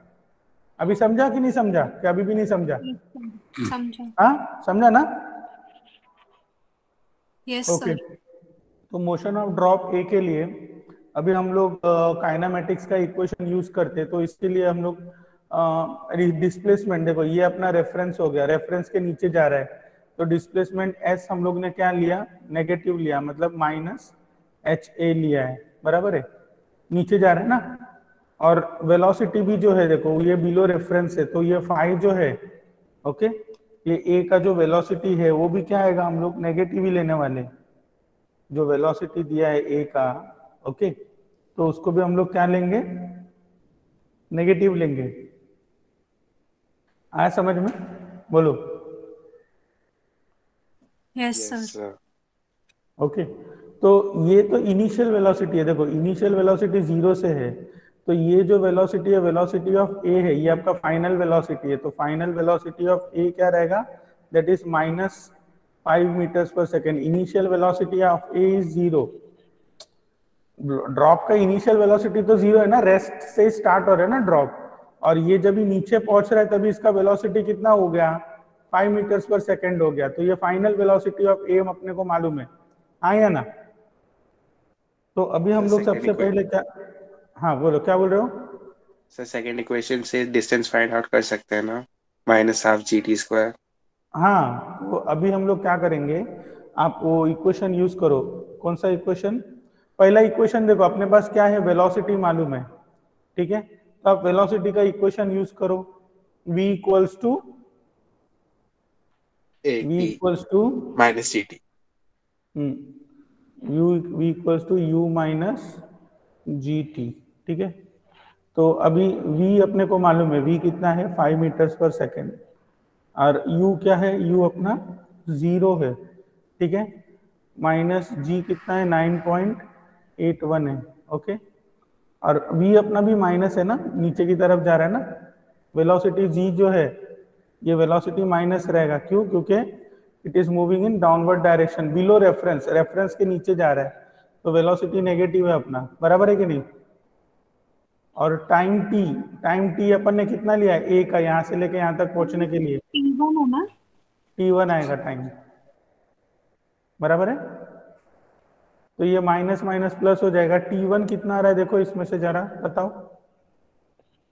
अभी समझा कि नहीं समझा? क्या अभी भी नहीं समझा? समझा। हाँ, समझा ना? Yes okay, sir. तो मोशन ऑफ ड्रॉप ए के लिए अभी हम लोग काइनामेटिक्स का इक्वेशन यूज करते, तो इसके लिए हम लोग डिस्प्लेसमेंट, देखो ये अपना रेफरेंस हो गया, रेफरेंस के नीचे जा रहा है, तो डिस्प्लेसमेंट एस हम लोग ने क्या लिया? नेगेटिव लिया, मतलब माइनस एच ए लिया है, बराबर है, नीचे जा रहा है ना। और वेलोसिटी भी जो है, देखो ये बिलो रेफरेंस है, तो ये फाई जो है, ओके, ये ए का जो वेलोसिटी है वो भी क्या आएगा? हम लोग नेगेटिव ही लेने वाले, जो वेलोसिटी दिया है ए का, ओके, तो उसको भी हम लोग क्या लेंगे? नेगेटिव लेंगे। आया समझ में? बोलो। Yes Yes, sir. sir. Okay, तो ये तो इनिशियल वेलोसिटी है। देखो इनिशियल वेलोसिटी 0 से है, तो ये जो वेलोसिटी है वेलोसिटी ऑफ ए है, ये आपका फाइनल वेलोसिटी है। तो फाइनल वेलोसिटी ऑफ ए क्या रहेगा, that is -5 meters per second. Initial velocity of A is 0। Drop का इनिशियल वेलोसिटी तो 0 है ना, रेस्ट से स्टार्ट हो रहा है ना ड्रॉप, और ये जब ही नीचे पहुंच रहा है तभी इसका वेलोसिटी कितना हो गया, 5 मीटर्स पर सेकेंड हो गया। तो ये फाइनल वेलोसिटी ऑफ ए अपने को मालूम है, हाँ या ना। तो अभी हम लोग सबसे पहले क्या, हाँ बोलो क्या बोल रहे हो। सर सेकंड इक्वेशन से डिस्टेंस फाइंड आउट कर सकते हैं ना, -12 GT²। हाँ, तो अभी हम लोग क्या करेंगे, आप वो इक्वेशन यूज करो। कौन सा इक्वेशन, पहला इक्वेशन देखो अपने पास क्या है, वेलोसिटी मालूम है, ठीक है। तो आप वेलोसिटी का इक्वेशन यूज करो, v equals to -GT। v equals to u minus GT, ठीक है। तो अभी v अपने को मालूम है, v कितना है 5 मीटर्स पर सेकेंड, और u क्या है, u अपना 0 है, ठीक है। माइनस g कितना है 9.81 है, ओके। और v अपना भी माइनस है ना, नीचे की तरफ जा रहा है ना, वेलोसिटी g जो है ये वेलोसिटी माइनस रहेगा, क्यों, क्योंकि it is moving in downward direction below reference, reference के नीचे जा रहा है, तो वेलोसिटी नेगेटिव है अपना, बराबर है कि नहीं। और टाइम t अपन ने कितना लिया है, a का, यहाँ से लेके यहाँ तक पहुंचने के लिए T1 है ना, t1 आएगा टाइम, बराबर है। तो ये माइनस माइनस प्लस हो जाएगा। t1 कितना आ रहा है देखो इसमें से, जरा बताओ,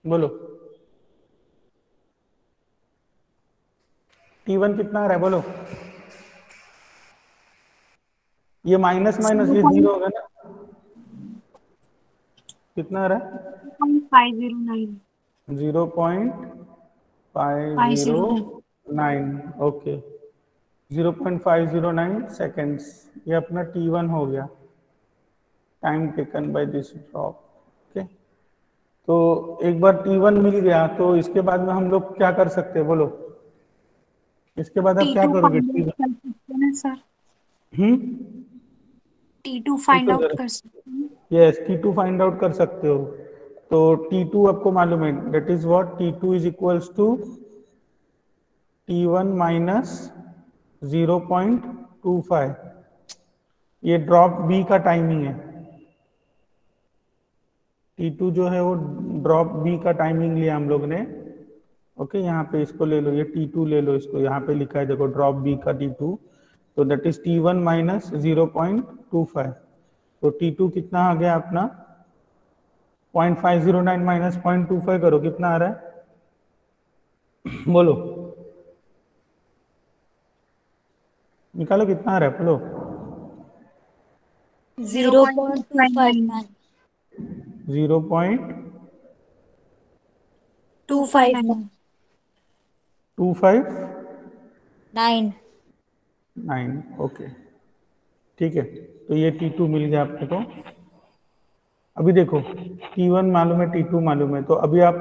बोलो t1 कितना आ रहा है, बोलो। ये माइनस माइनस ये 0 होगा ना, कितना आ रहा है 509 0.509, ओके 0.509 सेकेंड्स, ये अपना t1 हो गया, time taken by this drop, okay. तो एक बार t1 मिल गया, तो इसके बाद में हम लोग क्या कर सकते हैं, बोलो इसके बाद आप क्या T2 करोगे। फाइंड आउट कर सकते हैं सर, हम्म, T2 फाइंड आउट कर सकते हैं। यस t2 फाइंड आउट कर सकते हो। तो t2 आपको मालूम है, that is what, t2 is equals to t1 minus 0.25, ये ड्रॉप बी का टाइमिंग है। t2 जो है वो ड्रॉप बी का टाइमिंग लिया हम लोग ने, ओके। यहाँ पे इसको ले लो, ये t2 ले लो, इसको यहाँ पे लिखा है देखो, ड्रॉप बी का t2, तो दैट इज t1 माइनस 0.25। तो t2 कितना आ गया अपना 0.509 माइनस 0.25 करो, कितना आ रहा है बोलो, निकालो कितना आ रहा है, बोलो। 0.259 259 0.259, 9 ओके, ठीक है। तो ये t2 मिल गया अपने को। अभी देखो t1 मालूम है, t2 मालूम है, तो अभी आप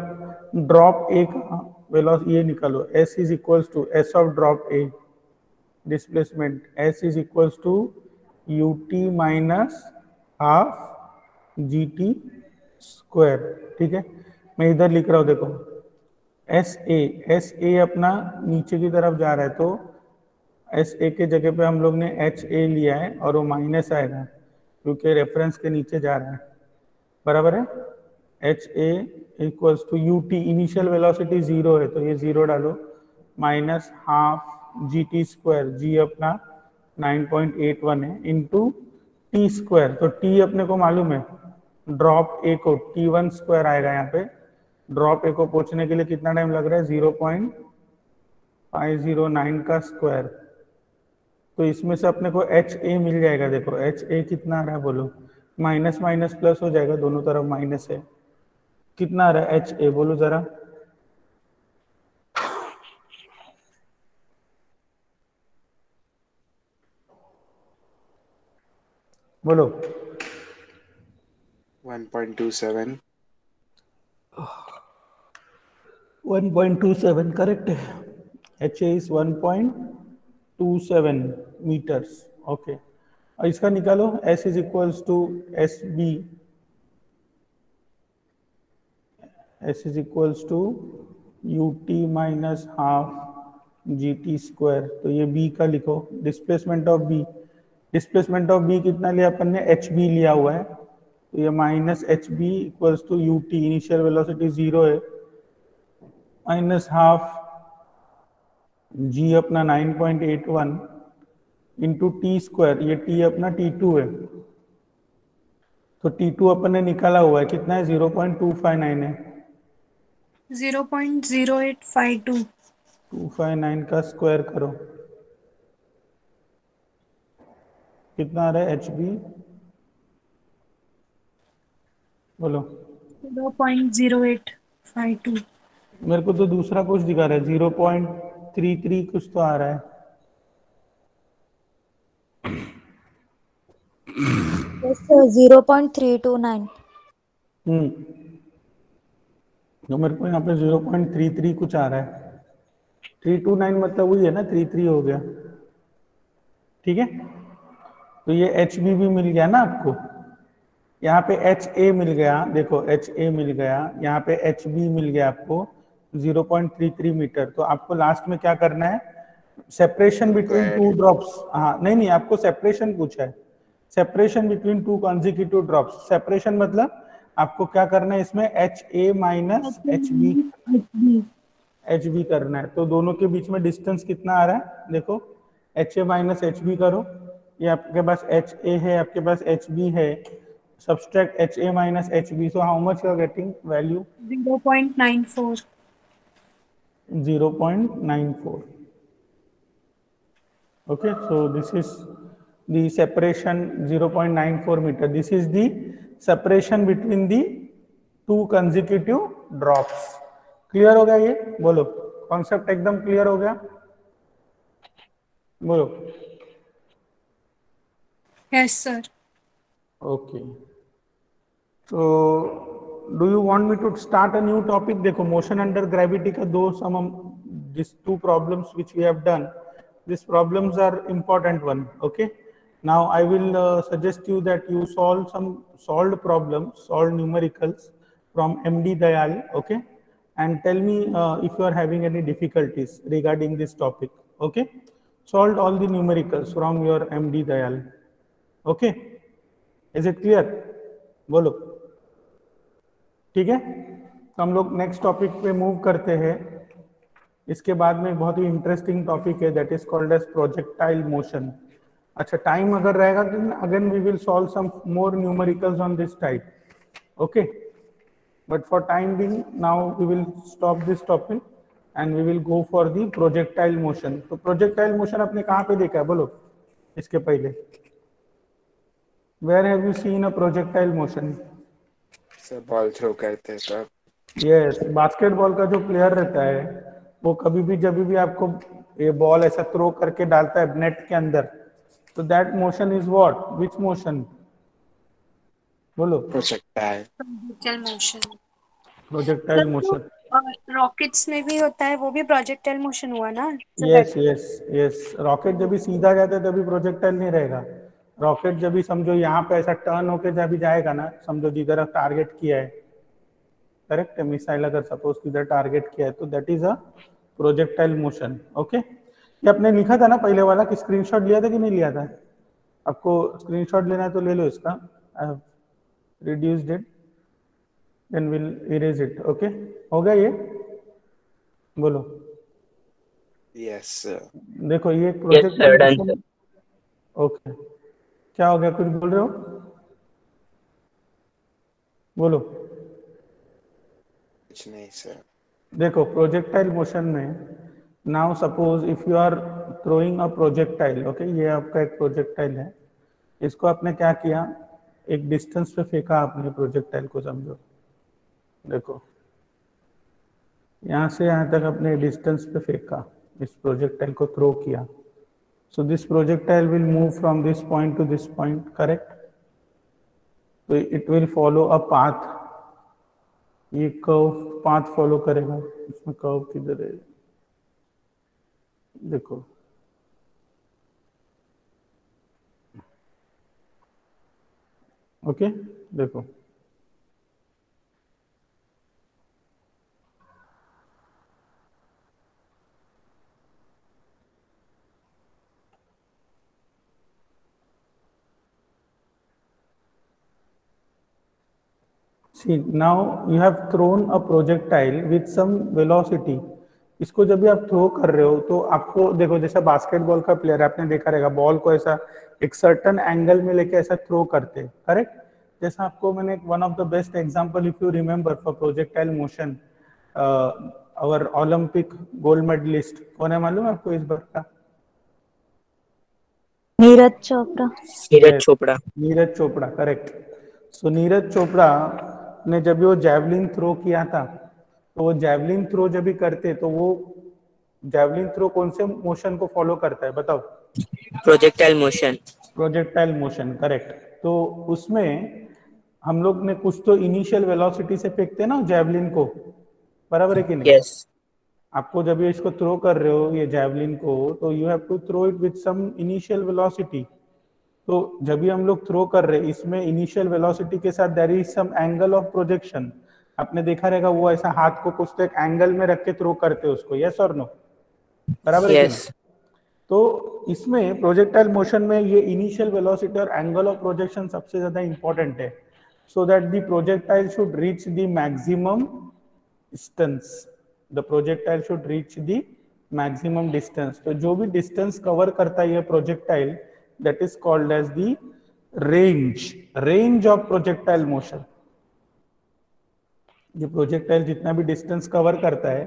ड्रॉप ए का वेलोसिटी ये निकालो, s is equals to s of drop A, displacement s is equals to ut minus half gt square, ठीक है। मैं इधर लिख रहा हूँ देखो, एस ए अपना नीचे की तरफ जा रहा है, तो एस ए के जगह पे हम लोग ने एच ए लिया है, और वो माइनस आएगा क्योंकि रेफरेंस के नीचे जा रहा है, बराबर है। H a equals to u t, initial velocity 0 है, तो ये 0 डालो, minus half g t square, g अपना 9.81 है, इंटू टी स्क्वायर, तो टी अपने को मालूम है, ड्रॉप ए को t1 स्क्वायर आएगा यहाँ पे। ड्रॉप ए को पहुंचने के लिए कितना टाइम लग रहा है, 0.509 का स्क्वायर। तो इसमें से अपने को एच ए मिल जाएगा, देखो एच ए कितना आ रहा है, बोलो। माइनस माइनस प्लस हो जाएगा, दोनों तरफ माइनस है, कितना आ रहा है एच ए, बोलो जरा। बोलो 1.27। 1.27 करेक्ट है, H A is 1.27 meters, okay. और इसका निकालो, s is equals to S B, s is equals to u t minus half g t square. तो ये b का लिखो, displacement of b, displacement of b कितना लिया अपन ने, एच बी लिया हुआ है, तो ये minus h b equals to u t, initial velocity 0 है, माइनस हाफ जी अपना 9.81 इंटू टी स्क्वायर, ये टी अपना T2 है, तो T2 अपन ने निकाला हुआ है कितना है, 0.259 है, 0.0852। 259 का स्क्वायर करो, कितना आ रहा है एच बी, बोलो। 0.0852। मेरे को तो दूसरा कुछ दिखा रहा है, 0.33 कुछ तो आ रहा है। Yes, sir. 0.329. तो मेरे को यहाँ पे 0.33 कुछ आ रहा है, 329 मतलब वही है ना, 33 हो गया, ठीक है। तो ये एच बी भी मिल गया ना आपको, यहाँ पे एच ए मिल गया, देखो एच ए मिल गया, यहाँ पे एच बी मिल गया आपको 0.33 मीटर। तो आपको लास्ट में क्या करना है, सेपरेशन बिटवीन टू ड्रॉप्स, हाँ नहीं नहीं आपको सेपरेशन पूछा है, separation between two consecutive drops. Separation मतलब आपको क्या करना है इसमें, h a minus h b करना है। तो दोनों के बीच में डिस्टेंस कितना आ रहा है, देखो h a minus h b करो, ये आपके पास एच ए है, आपके पास एच बी है, subtract HA minus HB, so how much you are getting value? 0.94। 0.94. Okay, so this is the separation 0.94 meter. This is the separation between the two consecutive drops. Clear हो गया ये, बोलो, concept एकदम clear हो गया, बोलो। Yes sir. Okay. So do you want me to start a new topic? देखो motion under gravity का दो सम, these two problems which we have done, these problems are important one. Okay, now I will suggest you that you solve some solved problems, solved numericals from MD Dayal. Okay, and tell me if you are having any difficulties regarding this topic. Okay, solved all the numericals from your MD Dayal. Okay, is it clear? बोलो, ठीक है। तो हम लोग next topic पे move करते हैं। इसके बाद में बहुत ही इंटरेस्टिंग टॉपिक है, that is called as projectile motion. अच्छा, टाइम अगर रहेगा तो again we will solve some more numericals on this type, okay. But for time being now we will stop this topic and we will go for the projectile motion. तो projectile motion आपने कहाँ पे देखा है, बोलो इसके पहले, where have you seen a projectile motion? Ball throw करते हैं तब। यस, बास्केटबॉल का जो प्लेयर रहता है वो कभी भी जब भी आपको ये बॉल ऐसा थ्रो करके डालता है नेट के अंदर, तो that motion is what, which motion, बोलो। Projectile motion. Projectile motion. Rockets में भी होता है, वो भी प्रोजेक्टाइल मोशन हुआ ना। यस यस यस, रॉकेट जब भी सीधा जाता है तभी प्रोजेक्टाइल नहीं रहेगा। रॉकेट जब भी समझो यहाँ पे ऐसा टर्न होके जब भी जाएगा ना, समझो जिधर टारगेट किया है, करेक्ट है, मिसाइल अगर सपोज किधर टारगेट किया है तो that is a projectile motion. Okay, ये आपने लिखा था ना पहले वाला, कि स्क्रीनशॉट लिया था कि नहीं लिया था? आपको स्क्रीनशॉट लेना है तो ले लो इसका, I have reduced it, then will erase it. Okay, हो गया ये, बोलो। यस देखो ये प्रोजेक्टाइल मोशन। ओके, क्या हो गया, कुछ बोल रहे हो, बोलो। कुछ नहीं सर। देखो प्रोजेक्टाइल मोशन में, now suppose if you are throwing a projectile, okay, ये आपका एक प्रोजेक्टाइल है, इसको आपने क्या किया, एक डिस्टेंस पे फेंका आपने प्रोजेक्टाइल को, समझो, देखो यहाँ से यहाँ तक अपने डिस्टेंस पे फेंका, इस प्रोजेक्टाइल को थ्रो किया। So this projectile will move from this point to this point, correct. तो it will follow a path, ये कर्व पाथ फॉलो करेगा। इसमें कर्व किधर है, देखो ओके देखो See, now you have thrown a projectile with some velocity. इसको जब भी आप थ्रो कर रहे हो तो आपको देखो जैसा बास्केटबॉल का प्लेयर आपने देखा रहेगा बॉल को ऐसा एक सर्टन एंगल में लेके ऐसा थ्रो करते हैं, करेक्ट? जैसा आपको मैंने one of the best example if you remember for projectile motion our Olympic gold medalist कौन है मालूम है आपको इस बार का? नीरज चोपड़ा। नीरज चोपड़ा। नीरज चोपड़ा, करेक्ट। सो नीरज चोपड़ा ने जब भी वो जैवलिन थ्रो किया था तो वो जैवलिन थ्रो जब भी करते तो वो जैवलिन थ्रो कौन से मोशन को फॉलो करता है बताओ? Projectile motion. Projectile motion, correct. तो उसमें हम लोग ने कुछ तो इनिशियल वेलोसिटी से फेंकते हैं ना जैवलिन को, बराबर है कि नहीं? यस। आपको जब ये इसको थ्रो कर रहे हो ये जैवलिन को तो you have to throw it with some initial velocity. तो जब भी हम लोग थ्रो कर रहे हैं इसमें इनिशियल वेलोसिटी के साथ there is some angle of projection. आपने देखा रहेगा वो ऐसा हाथ को कुछ तो एक एंगल में रख के थ्रो करते हैं उसको, यस और नो? बराबर है कि नहीं? तो इसमें प्रोजेक्टाइल मोशन में ये इनिशियल वेलोसिटी और एंगल ऑफ प्रोजेक्शन सबसे ज्यादा इंपॉर्टेंट है, so that the projectile should reach the maximum distance. The projectile should reach the maximum distance. तो जो भी डिस्टेंस कवर करता है ये projectile that is called as the range of projectile motion। ये प्रोजेक्टाइल जितना भी डिस्टेंस कवर करता है,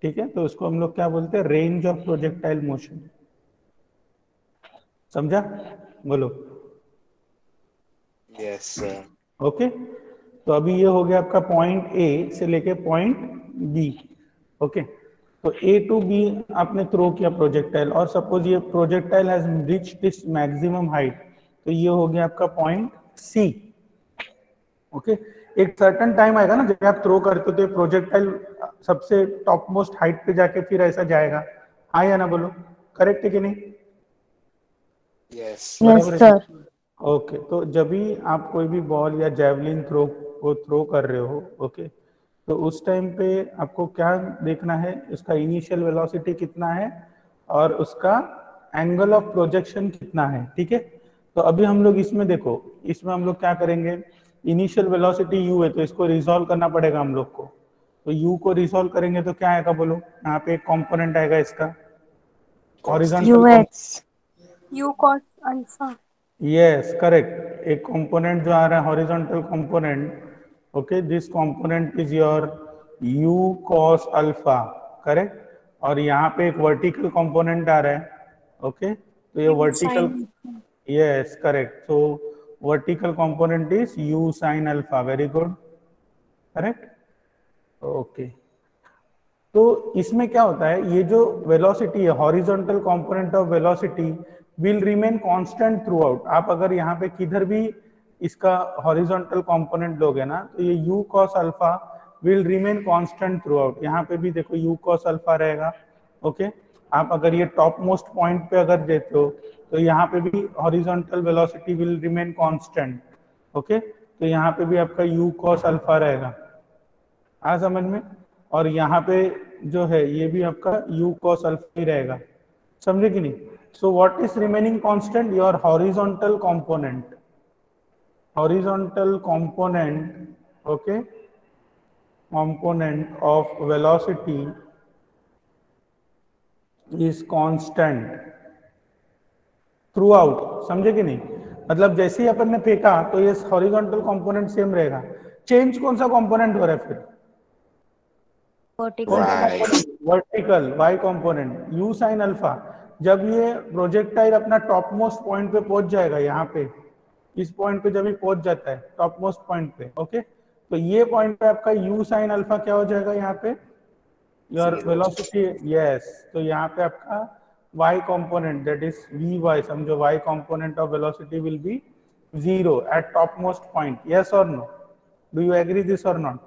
ठीक है, तो उसको हम लोग क्या बोलते हैं? Range of projectile motion. समझा? बोलो। Yes sir. ओके, तो अभी ये हो गया आपका पॉइंट ए से लेके पॉइंट बी। ओके, तो ए टू बी आपने थ्रो किया प्रोजेक्टाइल और सपोज ये projectile has reached its maximum height, तो ये हो गया आपका पॉइंट सी। ओके, एक सर्टेन टाइम आएगा ना जब आप थ्रो करते हो तो प्रोजेक्टाइल सबसे टॉप मोस्ट हाइट पे जाके फिर ऐसा जाएगा, हाँ या ना बोलो, करेक्ट है कि नहीं? Yes sir. ओके, तो जब भी आप कोई भी बॉल या जैवलिन थ्रो को थ्रो कर रहे हो, ओके, तो उस टाइम पे आपको क्या देखना है? उसका इनिशियल वेलोसिटी कितना है और उसका एंगल ऑफ प्रोजेक्शन कितना है, ठीक है? तो अभी हम लोग इसमें देखो, इसमें हम लोग क्या करेंगे? इनिशियल वेलोसिटी u है तो इसको रिजॉल्व करना पड़ेगा हम लोग को। तो u को रिजॉल्व करेंगे तो क्या आएगा बोलो? यहाँ पे एक कंपोनेंट आएगा इसका horizontal, u cos alpha. Yes correct, एक कंपोनेंट जो आ रहा है horizontal component. Okay, this component is your u cos alpha, correct. और यहाँ पे एक वर्टिकल कंपोनेंट आ रहा है, ओके, तो ये वर्टिकल, यस करेक्ट, तो vertical component is u sin alpha, very good, correct. Okay, तो इसमें क्या होता है? ये जो वेलोसिटी है horizontal component of velocity will remain constant through out. आप अगर यहाँ पे किधर भी इसका हॉरिजॉन्टल कंपोनेंट लोगे ना तो ये u cos alpha will remain constant through out. यहाँ पे भी देखो u cos अल्फा रहेगा, ओके। आप अगर ये टॉप मोस्ट पॉइंट पे अगर देते हो तो यहाँ पे भी horizontal velocity will remain constant, okay. तो यहाँ पे भी आपका u cos अल्फा रहेगा, आ समझ में? और यहाँ पे जो है ये भी आपका u cos अल्फा ही रहेगा, समझे कि नहीं? So what is remaining constant? Your horizontal component, horizontal component, okay, component of velocity is constant throughout, समझे कि नहीं? मतलब जैसे ही अपन ने फेंका तो ये हॉरिजॉन्टल कंपोनेंट सेम रहेगा। चेंज कौन सा कंपोनेंट हो रहा है फिर? Vertical y component u sin alpha. जब ये प्रोजेक्टाइल अपना टॉप मोस्ट पॉइंट पे पहुंच जाएगा, यहाँ पे इस पॉइंट पे जब भी पहुंच जाता है टॉप मोस्ट पॉइंट पे, ओके, तो ये पॉइंट पे आपका u sin अल्फा क्या हो जाएगा? यहाँ पे योर वेलोसिटी, यस, तो यहाँ पे आपका y component that is vy, समझो y component of velocity will be 0 at top most point, yes और no? Do you agree this और नॉट?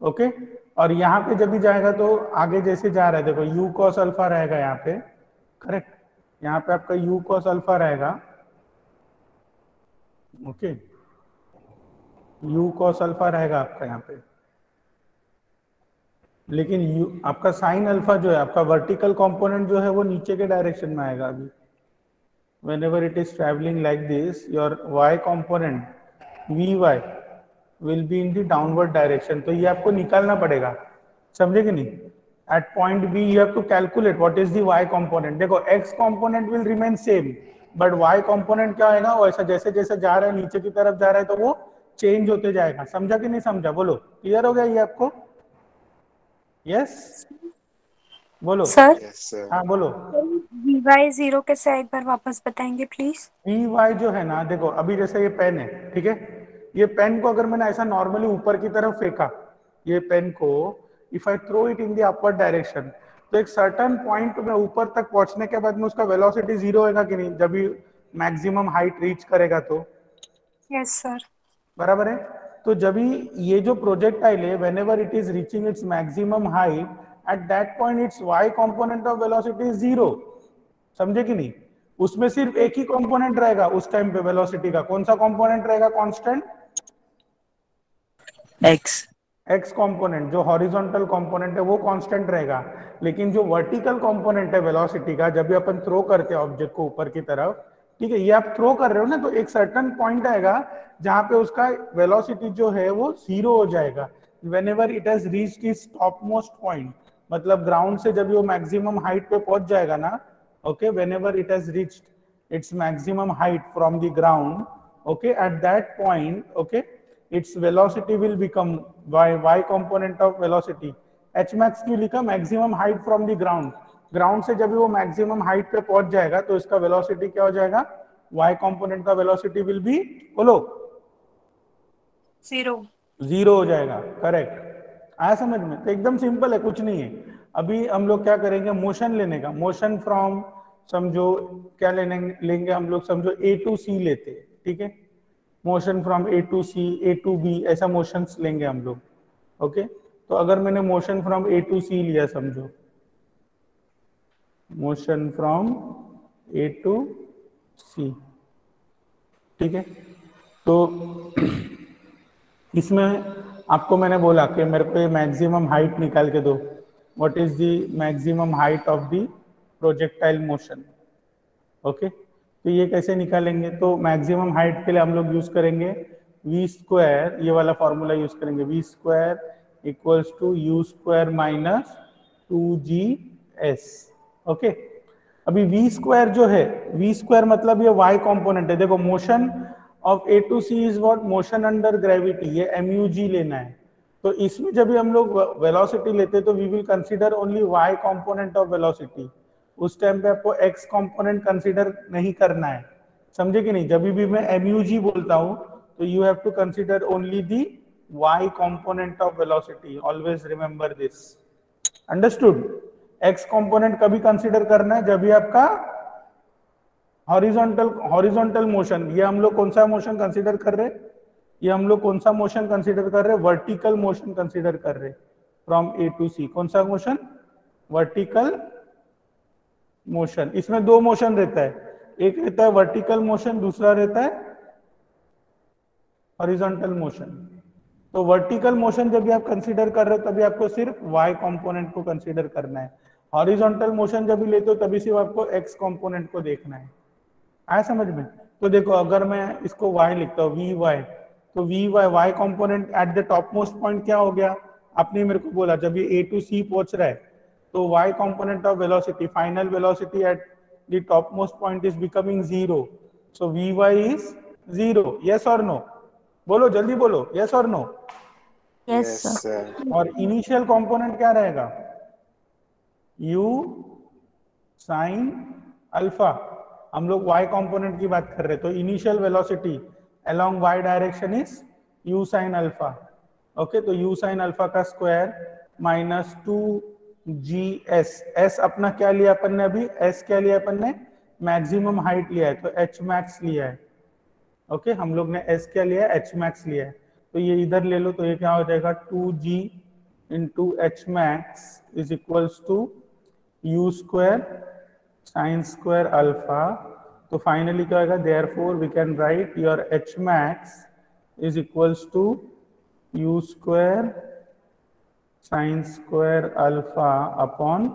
ओके, और यहाँ पे जब भी जाएगा तो आगे जैसे जा रहा है देखो u cos अल्फा रहेगा यहाँ पे, करेक्ट, यहाँ पे आपका u cos अल्फा रहेगा, ओके। u cos अल्फा रहेगा आपका यहाँ पे, लेकिन u आपका साइन अल्फा जो है, आपका वर्टिकल कंपोनेंट जो है वो नीचे के डायरेक्शन में आएगा अभी। whenever it is traveling like this, your y component vy will be in the downward direction। तो ये आपको निकालना पड़ेगा, समझे कि नहीं? At point B you have to calculate what is the y component। देखो x component will remain same, but y component क्या आएगा, वो ऐसा जैसे जैसे जा रहा है नीचे की तरफ जा रहा है तो वो चेंज होते जाएगा। समझा कि नहीं समझा? बोलो, क्लियर हो गया ये आपको? यस बोलो। Sir yes sir. हाँ बोलो। वी जीरो कैसे एक बार वापस बताएंगे प्लीज? Vy जो है ना, देखो अभी जैसे ये पेन है, ठीक है, ये पेन को अगर मैंने ऐसा नॉर्मली ऊपर की तरफ फेंका, ये पेन को if I throw it in the upward direction, तो एक सर्टेन पॉइंट में ऊपर तक पहुंचने के बाद में उसका वेलोसिटी जीरो होगा कि नहीं, जब भी मैक्सिमम हाइट रीच करेगा तो? Yes sir. बराबर है। तो जब भी ये जो प्रोजेक्टाइल है, whenever it is reaching it's maximum height, at that point it's y component of velocity is zero. समझे कि नहीं? उसमें सिर्फ एक ही कंपोनेंट रहेगा उस टाइम पे वेलोसिटी का। कौन सा कंपोनेंट रहेगा कांस्टेंट? x एक्स कंपोनेंट, जो हॉरिजॉन्टल कंपोनेंट है वो कांस्टेंट रहेगा, लेकिन जो वर्टिकल कंपोनेंट है वेलोसिटी का, जब भी अपन थ्रो करते हैं ऑब्जेक्ट को ऊपर की तरफ, ठीक है, ये आप थ्रो कर रहे हो ना, तो एक सर्टेन पॉइंट आएगा जहां पे उसका वेलोसिटी जो है वो जीरो हो जाएगा। Whenever it has reached its top most point, मतलब ग्राउंड से जब वो मैक्सिमम हाइट पे पहुंच जाएगा ना, okay, whenever it has reached its maximum height from the ground, okay, at that point, okay, its velocity will become y component of velocity। h max क्यों लिखा? maximum height from the ground। Ground से जब वो maximum height पे पहुंच जाएगा तो इसका वेलोसिटी क्या हो जाएगा? y कंपोनेंट का वेलोसिटी विल बी, बोलो, जीरो हो जाएगा। करेक्ट, आया समझ में? तो एकदम सिंपल है, कुछ नहीं है। अभी हम लोग क्या करेंगे, मोशन लेने का, मोशन फ्रॉम, समझो क्या लेंगे हम लोग, समझो A to C लेते, ठीक है, motion from A to C, A to B, ऐसा मोशंस लेंगे हम लोग। ओके, तो अगर मैंने motion from A to C लिया, समझो motion from A to C, ठीक है, तो इसमें आपको मैंने बोला कि मेरे को ये मैक्सिमम हाइट निकाल के दो। What is the maximum height of the projectile motion? Okay, तो ये कैसे निकालेंगे? तो मैक्सिमम हाइट के लिए हम लोग यूज करेंगे v स्क्वायर, ये वाला फॉर्मूला यूज करेंगे, v square equals to u square minus 2gs। Okay, अभी v स्क्वायर जो है, v स्क्वायर मतलब ये y कंपोनेंट है। देखो motion of A to C is what? Motion under gravity, ये mug लेना है। तो इसमें जब भी हम लोग वेलोसिटी लेते हैं तो we will consider only y component of velocity. उस टाइम पे आपको x कंपोनेंट कंसीडर नहीं करना है, समझे कि नहीं? जब भी मैं mug बोलता हूं तो you have to consider only the y component of velocity. Always remember this, understood? x component कभी कंसीडर करना है जब भी आपका हॉरिजॉन्टल मोशन, ये हम लोग कौन सा मोशन कंसीडर कर रहे हैं? ये हम लोग कौन सा मोशन कंसीडर कर रहे हैं? वर्टिकल मोशन कंसीडर कर रहे हैं फ्रॉम A to C। कौन सा मोशन? Vertical motion. इसमें दो मोशन रहता है, एक रहता है वर्टिकल मोशन, दूसरा रहता है हॉरिजॉन्टल मोशन। तो वर्टिकल मोशन जब भी आप कंसीडर कर रहे हो तभी आपको सिर्फ y कंपोनेंट को कंसीडर करना है। हॉरिजॉन्टल मोशन जब भी लेते हो तभी सिर्फ आपको x कंपोनेंट को देखना है। आया समझ में? तो देखो अगर मैं इसको y लिखता हूँ vy, तो y component at the top most point क्या हो गया? आपने मेरे को बोला जब ये A to C पहुंच रहा है तो y component of velocity, final velocity at the topmost point is becoming zero, so vy is zero। yes or no? बोलो जल्दी बोलो, yes or no? Yes yes sir. Sir. और इनिशियल कंपोनेंट क्या रहेगा? u sin alpha. हम लोग y component की बात कर रहे हैं, तो initial velocity along y direction is u sin alpha. Okay, तो u sin अल्फा का स्क्वायर माइनस 2gs। s अपना क्या लिया अपन ने अभी? s क्या लिया अपन ने? मैक्सिमम हाइट लिया है, तो h max लिया है। ओके, हम लोग ने s क्या लिया है? h max लिया है। तो ये इधर ले लो, तो ये क्या हो जाएगा? 2g into h max is equals to u square sine square alpha. तो फाइनली क्या होगा? Therefore we can write your h max is equals to u square sin square alpha upon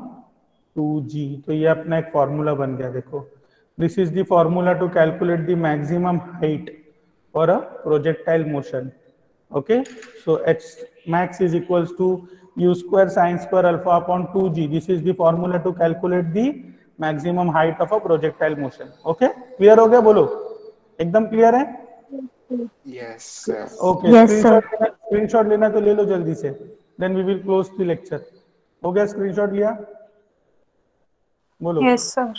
2g। तो ये अपना एक फॉर्मूला बन गया। देखो, this is the formula to calculate the maximum height for a projectile motion. Okay, so h max is equals to u square sin square alpha upon 2g. This is the formula to calculate the maximum height of a projectile motion. Okay, clear हो गया? बोलो, एकदम clear है? Yes, sir. Okay, Yes, sir. Screenshot लेना तो ले लो जल्दी से, then we will close the lecture. हो गया? स्क्रीनशॉट लिया? बोलो। Yes, sir.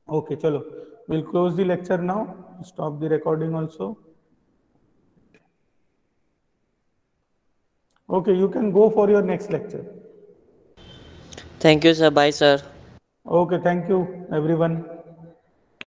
Okay, चलो, we'll close the lecture now. Stop the recording also. Okay, you can go for your next lecture. Thank you, sir. Bye, sir. Okay, thank you everyone.